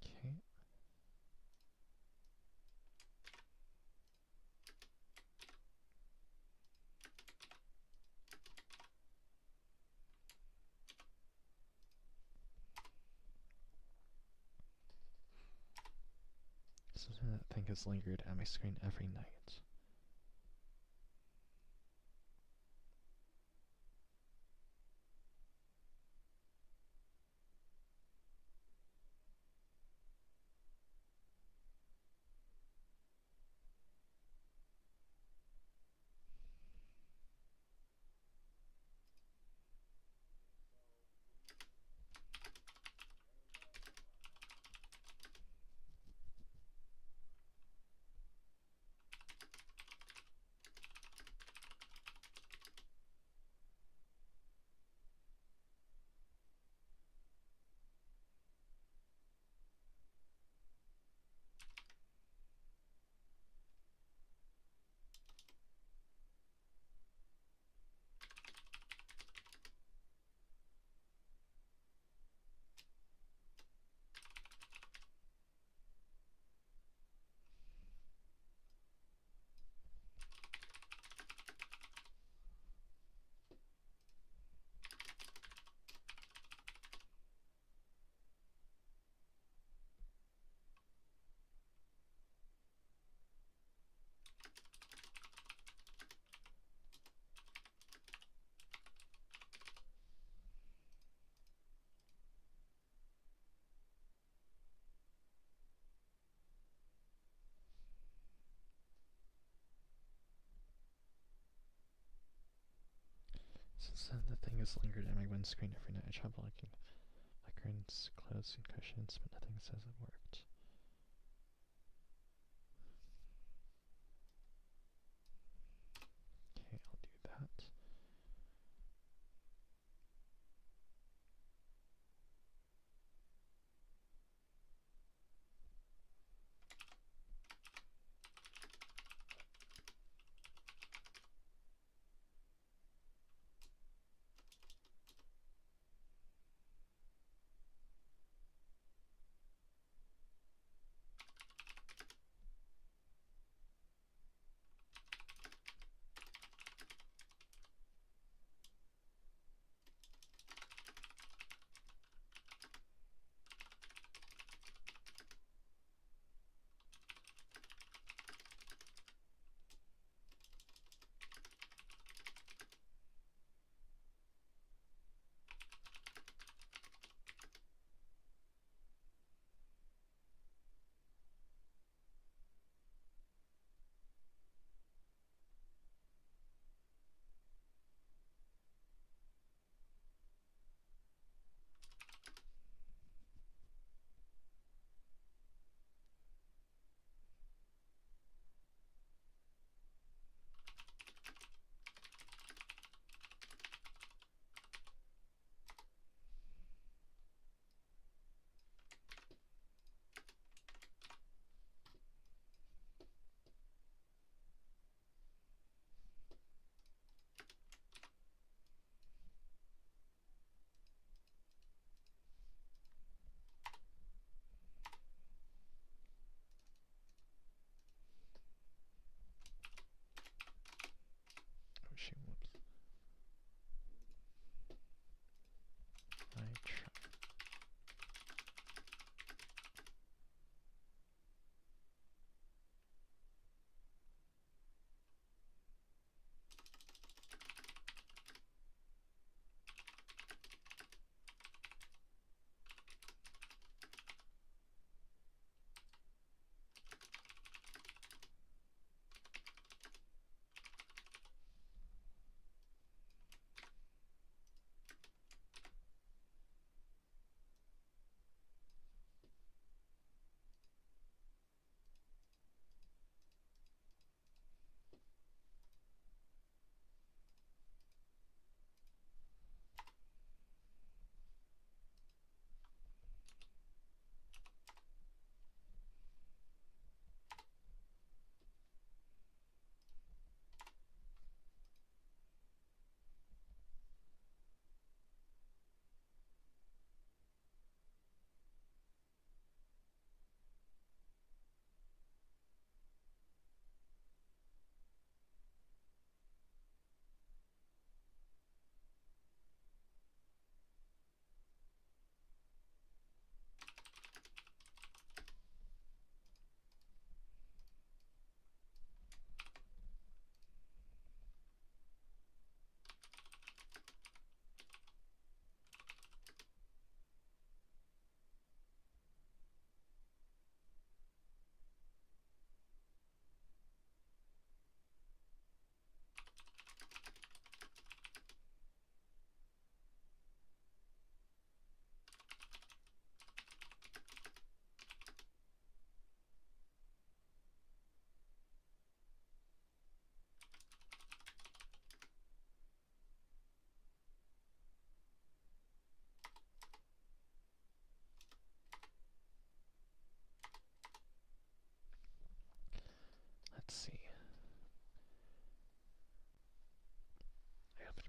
Okay. So that thing has lingered at my screen every night. Since then, the thing has lingered at my windscreen every night. I try blocking my curtains, clothes, and cushions, but nothing says it worked. Okay, I'll do that.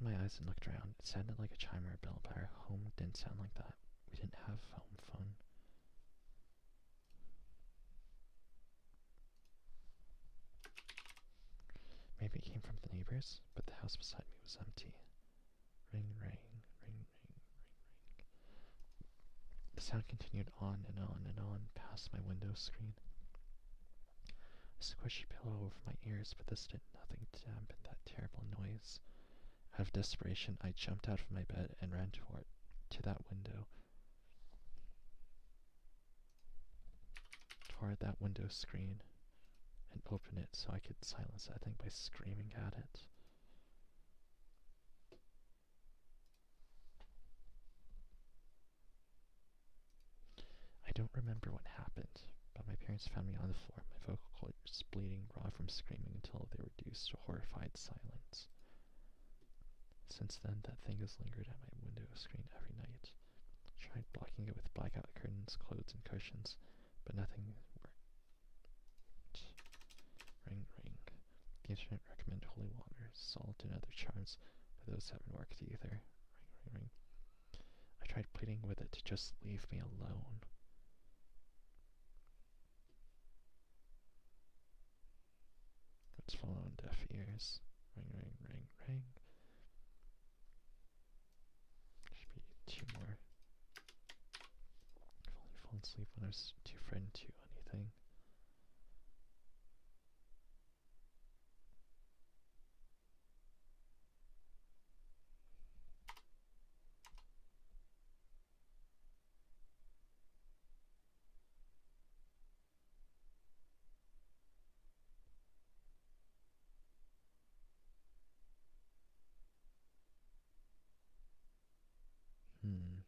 opened my eyes and looked around. It sounded like a chime or a bell, but our home didn't sound like that. We didn't have home phone. Maybe it came from the neighbors, but the house beside me was empty. Ring, ring, ring, ring, ring, ring. The sound continued on and on and on past my window screen. A squishy pillow over my ears, but this did nothing to dampen that terrible noise. Out of desperation, I jumped out of my bed and ran to that window, toward that window screen, and opened it so I could silence that thing by screaming at it. I don't remember what happened, but my parents found me on the floor, my vocal cords bleeding raw from screaming until they reduced to horrified silence. Since then, that thing has lingered at my window screen every night. Tried blocking it with blackout curtains, clothes, and cushions, but nothing worked. Ring, ring. The internet recommended holy water, salt, and other charms, but those haven't worked either. Ring, ring, ring. I tried pleading with it to just leave me alone. It's fallen on deaf ears. Ring, ring, ring, ring. Should be 2 more. I've only fallen asleep when I was too frightened to do anything. Hmm.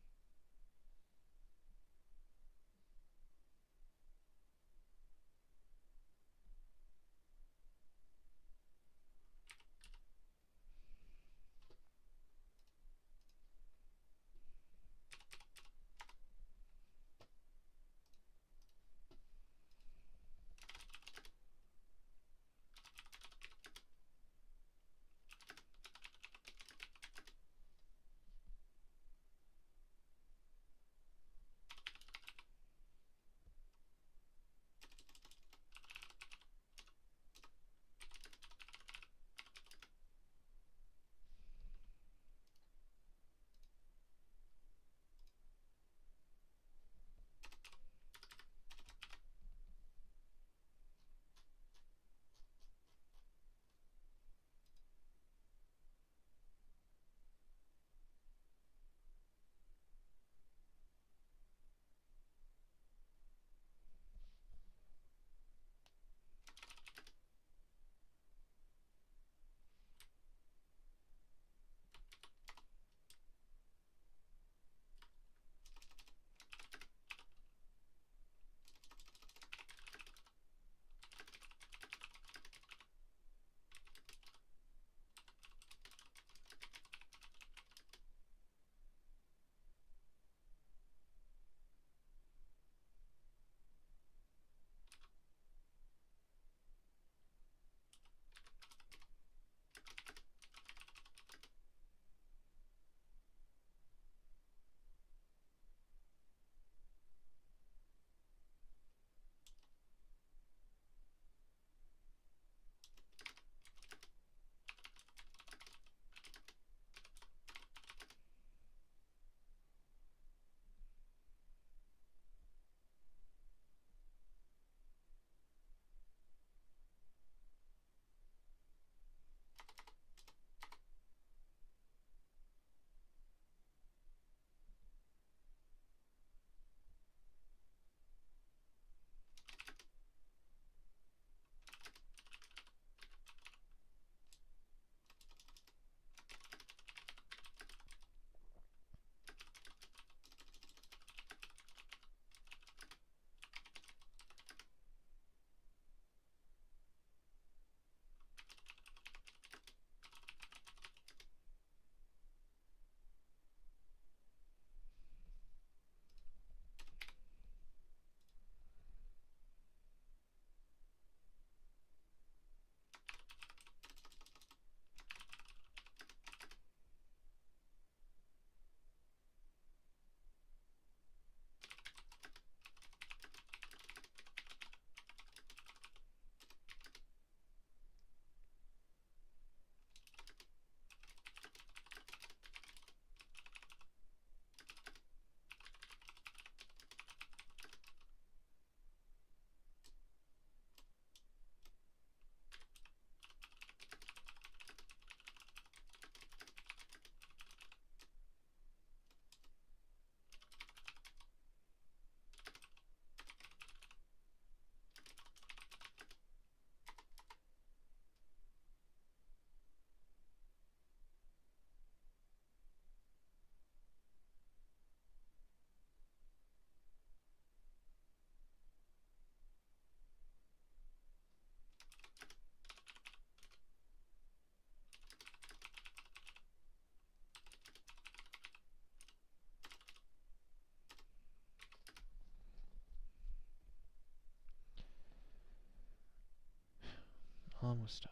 Almost done.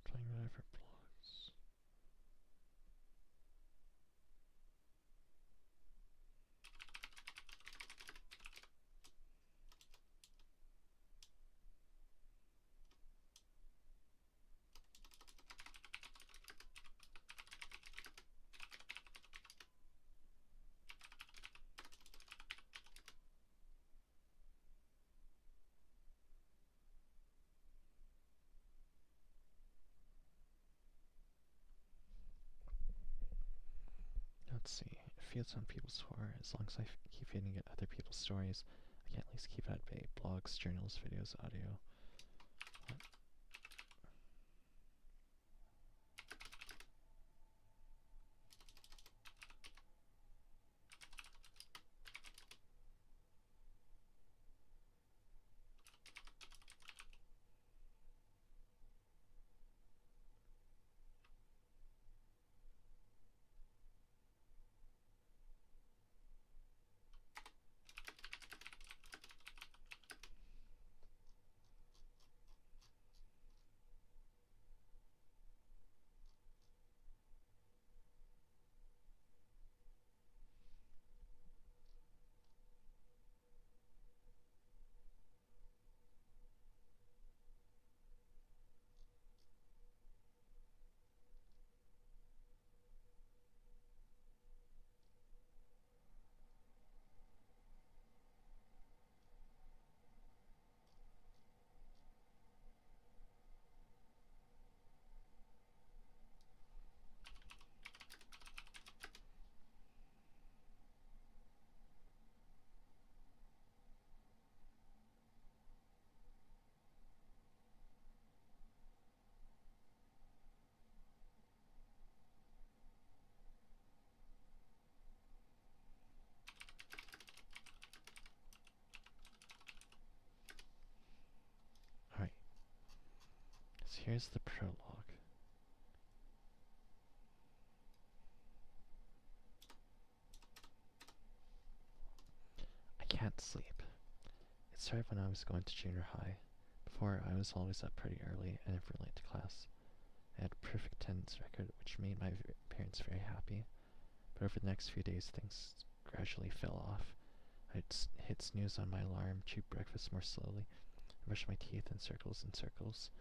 Playing whatever blocks. Let's see. It feeds on people's horror. As long as I keep feeding it other people's stories, I can at least keep it at bay. Blogs, journals, videos, audio. What? Here's the prologue. I can't sleep. It started when I was going to junior high. Before, I was always up pretty early and never late to class. I had a perfect attendance record, which made my parents very happy. But over the next few days, things gradually fell off. I'd hit snooze on my alarm, chew breakfast more slowly, and brush my teeth in circles and circles.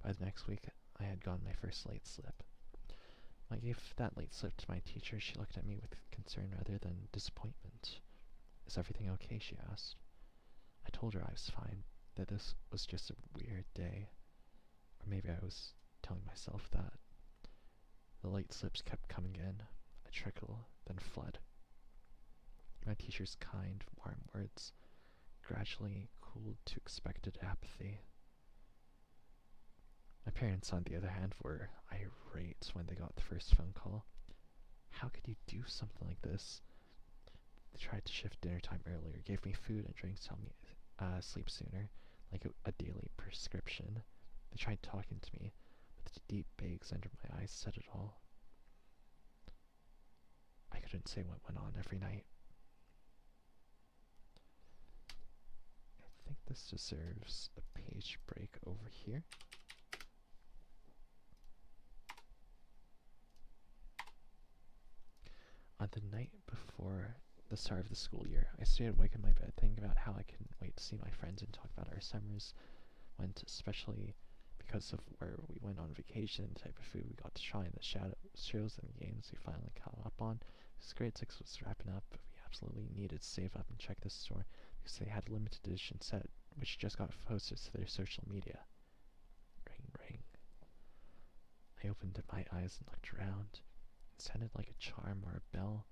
By the next week, I had gotten my first late slip. When I gave that late slip to my teacher, she looked at me with concern rather than disappointment. "Is everything okay?" she asked. I told her I was fine, that this was just a weird day. Or maybe I was telling myself that. The late slips kept coming in, a trickle, then a flood. My teacher's kind, warm words gradually cooled to expected apathy. My parents, on the other hand, were irate when they got the first phone call. How could you do something like this? They tried to shift dinner time earlier, gave me food and drinks to help me sleep sooner, like a daily prescription. They tried talking to me, but the deep bags under my eyes said it all. I couldn't say what went on every night. I think this deserves a page break over here. On the night before the start of the school year, I stayed awake in my bed thinking about how I couldn't wait to see my friends and talk about our summers went, especially because of where we went on vacation and the type of food we got to try and the shows and games we finally caught up on. Because grade 6 was wrapping up, but we absolutely needed to save up and check this store because they had a limited edition set which just got posted to their social media. Ring, ring. I opened my eyes and looked around. It sounded like a charm or a bell,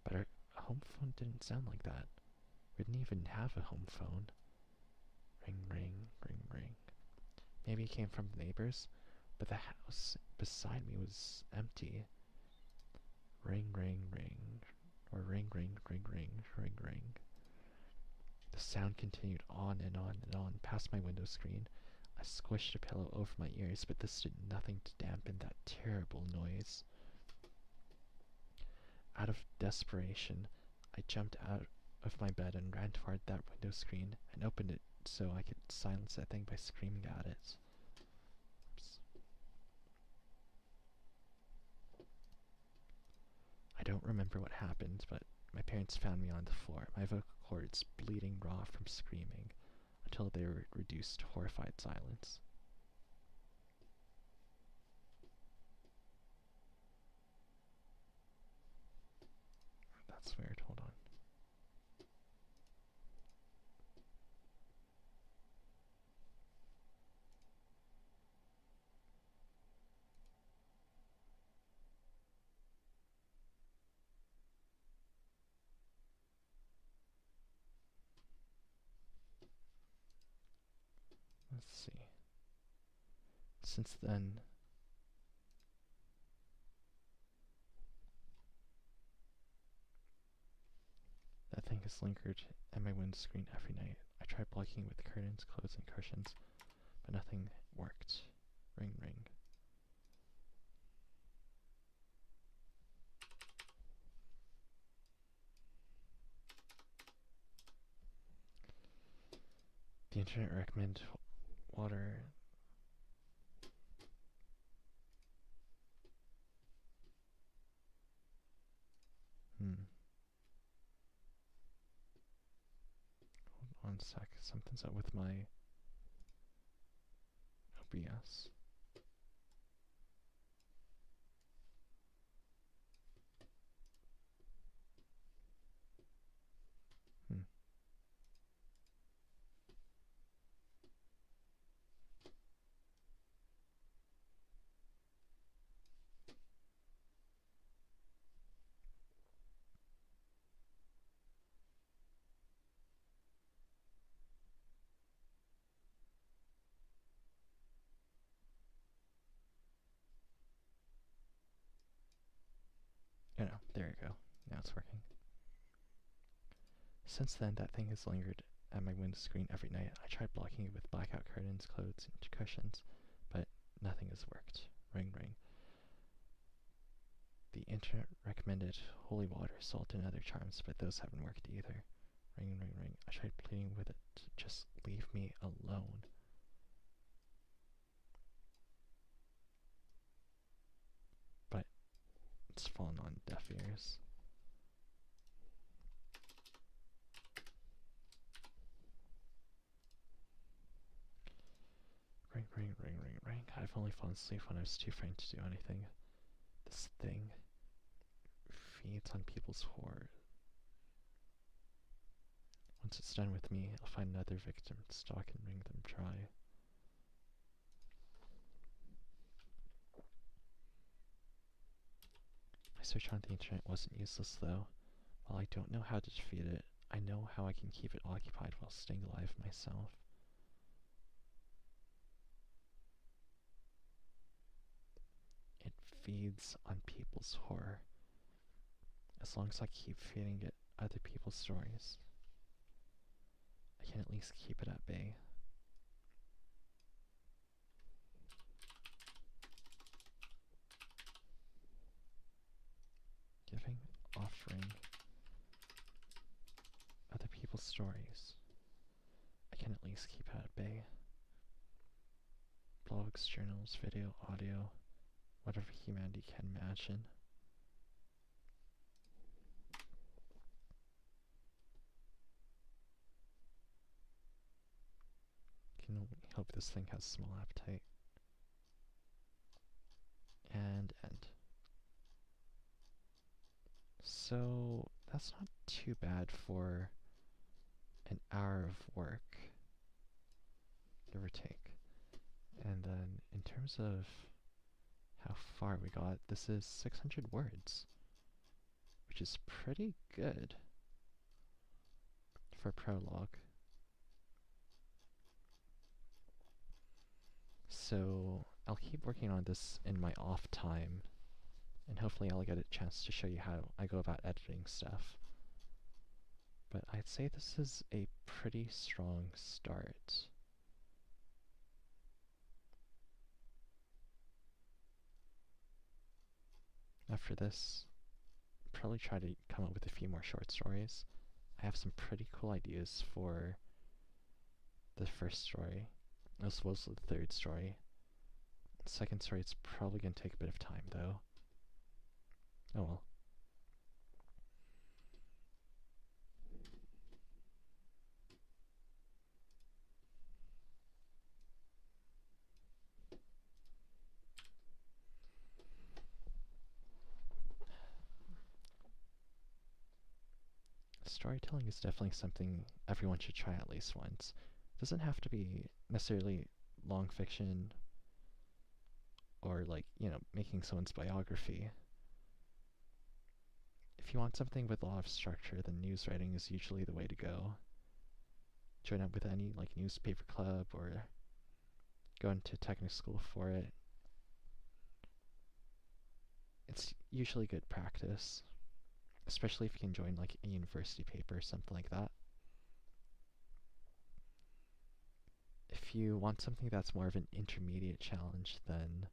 but our home phone didn't sound like that. We didn't even have a home phone. Ring, ring, ring, ring. Maybe it came from the neighbors, but the house beside me was empty. Ring, ring, ring. Or ring, ring, ring, ring, ring, ring. The sound continued on and on and on past my window screen. I squished a pillow over my ears, but this did nothing to dampen that terrible noise. Out of desperation, I jumped out of my bed and ran toward that window screen and opened it so I could silence that thing by screaming at it. Oops. I don't remember what happened, but my parents found me on the floor, my vocal cords bleeding raw from screaming, until they were reduced to horrified silence. That's weird, hold on. Let's see. Since then, that thing has lingered at my window screen every night. I tried blocking it with curtains, clothes, and cushions, but nothing worked. Ring, ring. The internet recommended water. Hold on a sec. Something's up with my OBS. Oh no, there you go. Now it's working. Since then, that thing has lingered at my window screen every night. I tried blocking it with blackout curtains, clothes, and cushions, but Nothing has worked. Ring ring. The internet recommended holy water, salt, and other charms, but those haven't worked either. Ring ring ring. I tried pleading with it to just leave me alone. But it's fallen on deaf ears. Ring, ring, ring, ring, ring. I've only fallen asleep when I was too frightened to do anything. This thing feeds on people's horror. Once it's done with me, I'll find another victim to stalk and wring them dry. My search on the internet wasn't useless, though. While I don't know how to defeat it, I know how I can keep it occupied while staying alive myself. It feeds on people's horror. As long as I keep feeding it other people's stories, I can at least keep it at bay. Giving, offering other people's stories, I can at least keep it at bay. Blogs, journals, video, audio, whatever humanity can imagine. Can only hope this thing has small appetite. And end. So that's not too bad for an hour of work, give or take. And then in terms of how far we got, this is 600 words, which is pretty good for prologue. So I'll keep working on this in my off time, and hopefully I'll get a chance to show you how I go about editing stuff. But I'd say this is a pretty strong start. After this, I'll probably try to come up with a few more short stories. I have some pretty cool ideas for the first story, as well as the third story. The second story is probably going to take a bit of time, though. Oh well. Storytelling is definitely something everyone should try at least once. It doesn't have to be necessarily long fiction or making someone's biography. If you want something with a lot of structure, then news writing is usually the way to go. Join up with any newspaper club or go into technical school for it. It's usually good practice, especially if you can join a university paper or something like that. If you want something that's more of an intermediate challenge, then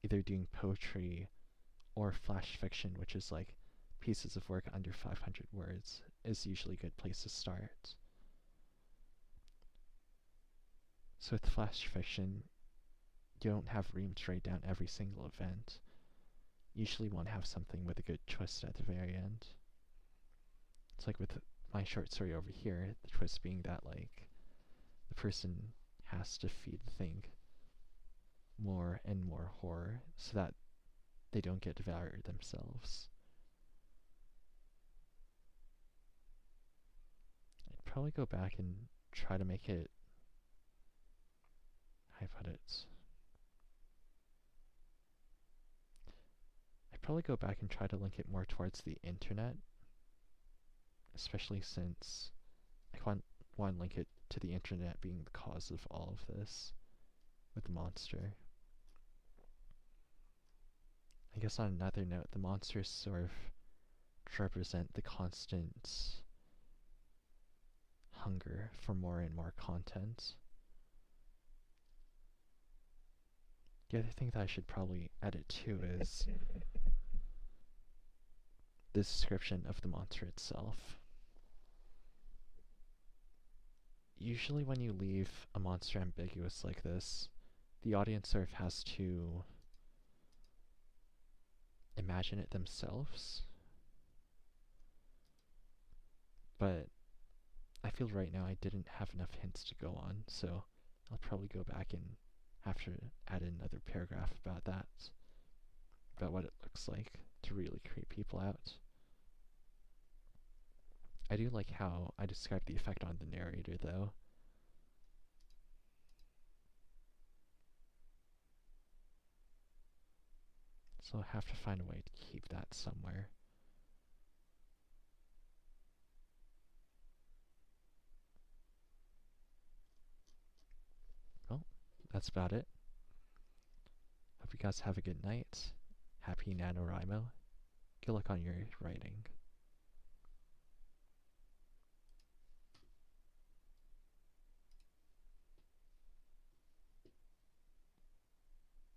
either doing poetry or flash fiction, which is pieces of work under 500 words, is usually a good place to start. So with flash fiction, you don't have room to write down every single event. Usually want to have something with a good twist at the very end. It's like with my short story over here, the twist being that the person has to feed the thing more and more horror so that they don't get devoured themselves. I'd probably go back and try to make it, how do I put it? I'd probably go back and try to link it more towards the internet, especially since I want to link it to the internet being the cause of all of this with the monster. I guess on another note, the monsters sort of represent the constant hunger for more and more content. The other thing that I should probably edit too is the description of the monster itself. Usually when you leave a monster ambiguous like this, the audience sort of has to imagine it themselves. But I feel right now I didn't have enough hints to go on, so I'll probably go back and have to add another paragraph about that, about what it looks like to really creep people out. I do like how I described the effect on the narrator, though. So I'll have to find a way to keep that somewhere. Well, that's about it. Hope you guys have a good night. Happy NaNoWriMo. Good luck on your writing.